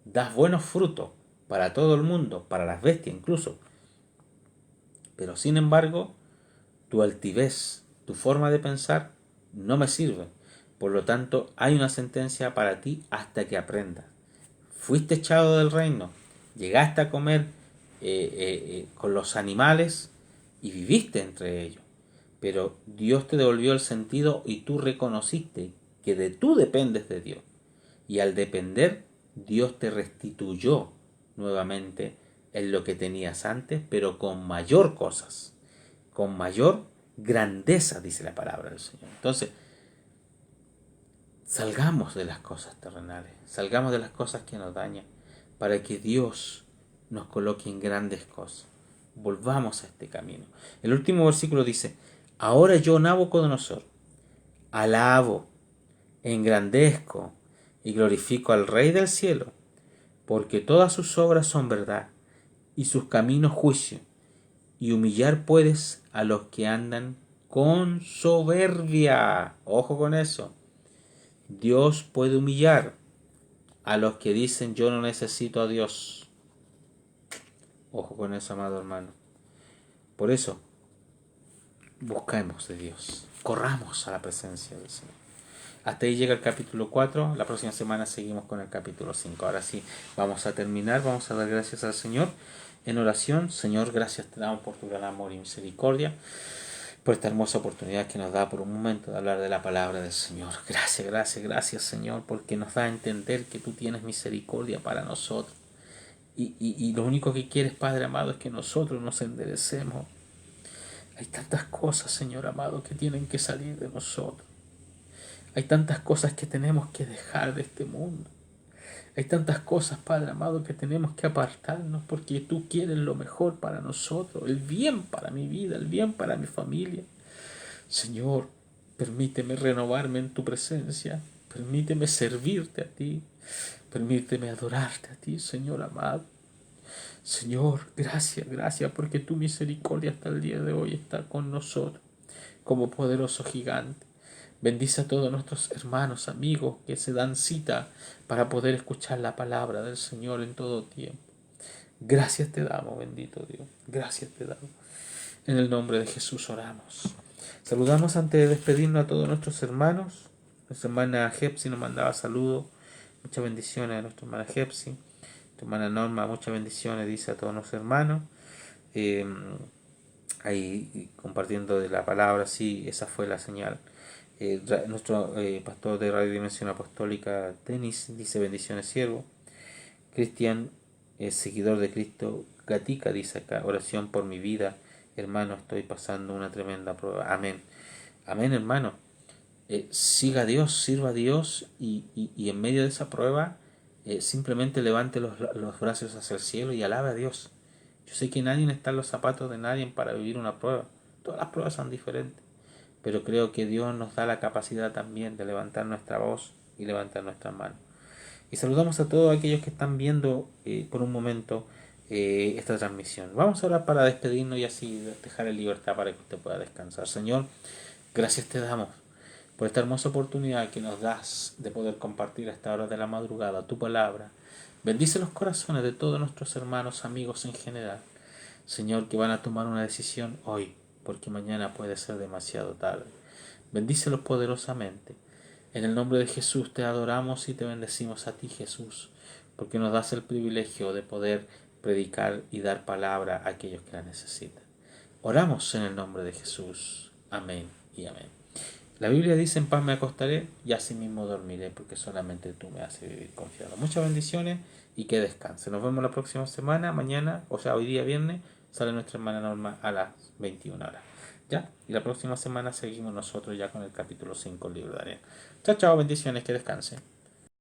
das buenos frutos para todo el mundo, para las bestias incluso. Pero sin embargo, tu altivez, tu forma de pensar, no me sirve. Por lo tanto, hay una sentencia para ti hasta que aprendas. Fuiste echado del reino, llegaste a comer con los animales y viviste entre ellos. Pero Dios te devolvió el sentido y tú reconociste que de tú dependes de Dios. Y al depender, Dios te restituyó nuevamente en lo que tenías antes, pero con mayor cosas, con mayor grandeza, dice la palabra del Señor. Entonces, salgamos de las cosas terrenales, salgamos de las cosas que nos dañan, para que Dios nos coloque en grandes cosas. Volvamos a este camino. El último versículo dice, ahora yo, Nabucodonosor, alabo, engrandezco y glorifico al Rey del cielo, porque todas sus obras son verdad y sus caminos juicio, y humillar puedes a los que andan con soberbia. Ojo con eso. Dios puede humillar a los que dicen yo no necesito a Dios. Ojo con eso, amado hermano. Por eso, buscamos de Dios. Corramos a la presencia del Señor. Hasta ahí llega el capítulo 4. La próxima semana seguimos con el capítulo 5. Ahora sí, vamos a terminar. Vamos a dar gracias al Señor en oración. Señor, gracias te damos por tu gran amor y misericordia, por esta hermosa oportunidad que nos da por un momento de hablar de la palabra del Señor. Gracias, gracias, gracias, Señor, porque nos da a entender que tú tienes misericordia para nosotros. Y lo único que quieres, Padre amado, es que nosotros nos enderecemos. Hay tantas cosas, Señor amado, que tienen que salir de nosotros. Hay tantas cosas que tenemos que dejar de este mundo. Hay tantas cosas, Padre amado, que tenemos que apartarnos porque tú quieres lo mejor para nosotros, el bien para mi vida, el bien para mi familia. Señor, permíteme renovarme en tu presencia. Permíteme servirte a ti. Permíteme adorarte a ti, Señor amado. Señor, gracias, porque tu misericordia hasta el día de hoy está con nosotros como poderoso gigante. Bendice a todos nuestros hermanos, amigos que se dan cita para poder escuchar la palabra del Señor en todo tiempo. Gracias te damos, bendito Dios. Gracias te damos. En el nombre de Jesús oramos. Saludamos antes de despedirnos a todos nuestros hermanos. Nuestra hermana Jepsi nos mandaba saludos. Muchas bendiciones a nuestra hermana Jepsi. Nuestra hermana Norma, muchas bendiciones, dice a todos nuestros hermanos. Ahí compartiendo de la palabra, sí, esa fue la señal. Nuestro pastor de Radio Dimensión Apostólica, Denis, dice bendiciones siervo. Cristian, seguidor de Cristo, Gatica, dice acá, oración por mi vida, hermano, estoy pasando una tremenda prueba. Amén. Amén, hermano. Siga a Dios, sirva a Dios y en medio de esa prueba simplemente levante los brazos hacia el cielo y alabe a Dios. Yo sé que nadie está en los zapatos de nadie para vivir una prueba. Todas las pruebas son diferentes. Pero creo que Dios nos da la capacidad también de levantar nuestra voz y levantar nuestras manos. Y saludamos a todos aquellos que están viendo por un momento esta transmisión. Vamos a orar para despedirnos y así dejar en libertad para que usted pueda descansar. Señor, gracias te damos por esta hermosa oportunidad que nos das de poder compartir a esta hora de la madrugada tu palabra. Bendice los corazones de todos nuestros hermanos, amigos en general. Señor, que van a tomar una decisión hoy, porque mañana puede ser demasiado tarde. Bendícelos poderosamente. En el nombre de Jesús te adoramos y te bendecimos a ti, Jesús, porque nos das el privilegio de poder predicar y dar palabra a aquellos que la necesitan. Oramos en el nombre de Jesús. Amén y amén. La Biblia dice: en paz me acostaré y asimismo dormiré, porque solamente tú me haces vivir confiado. Muchas bendiciones y que descanse. Nos vemos la próxima semana. Mañana, o sea, hoy día viernes, sale nuestra hermana Norma a las 21 horas. ¿Ya? Y la próxima semana seguimos nosotros ya con el capítulo 5 del libro de Daniel. Chao, chao, bendiciones, que descanse.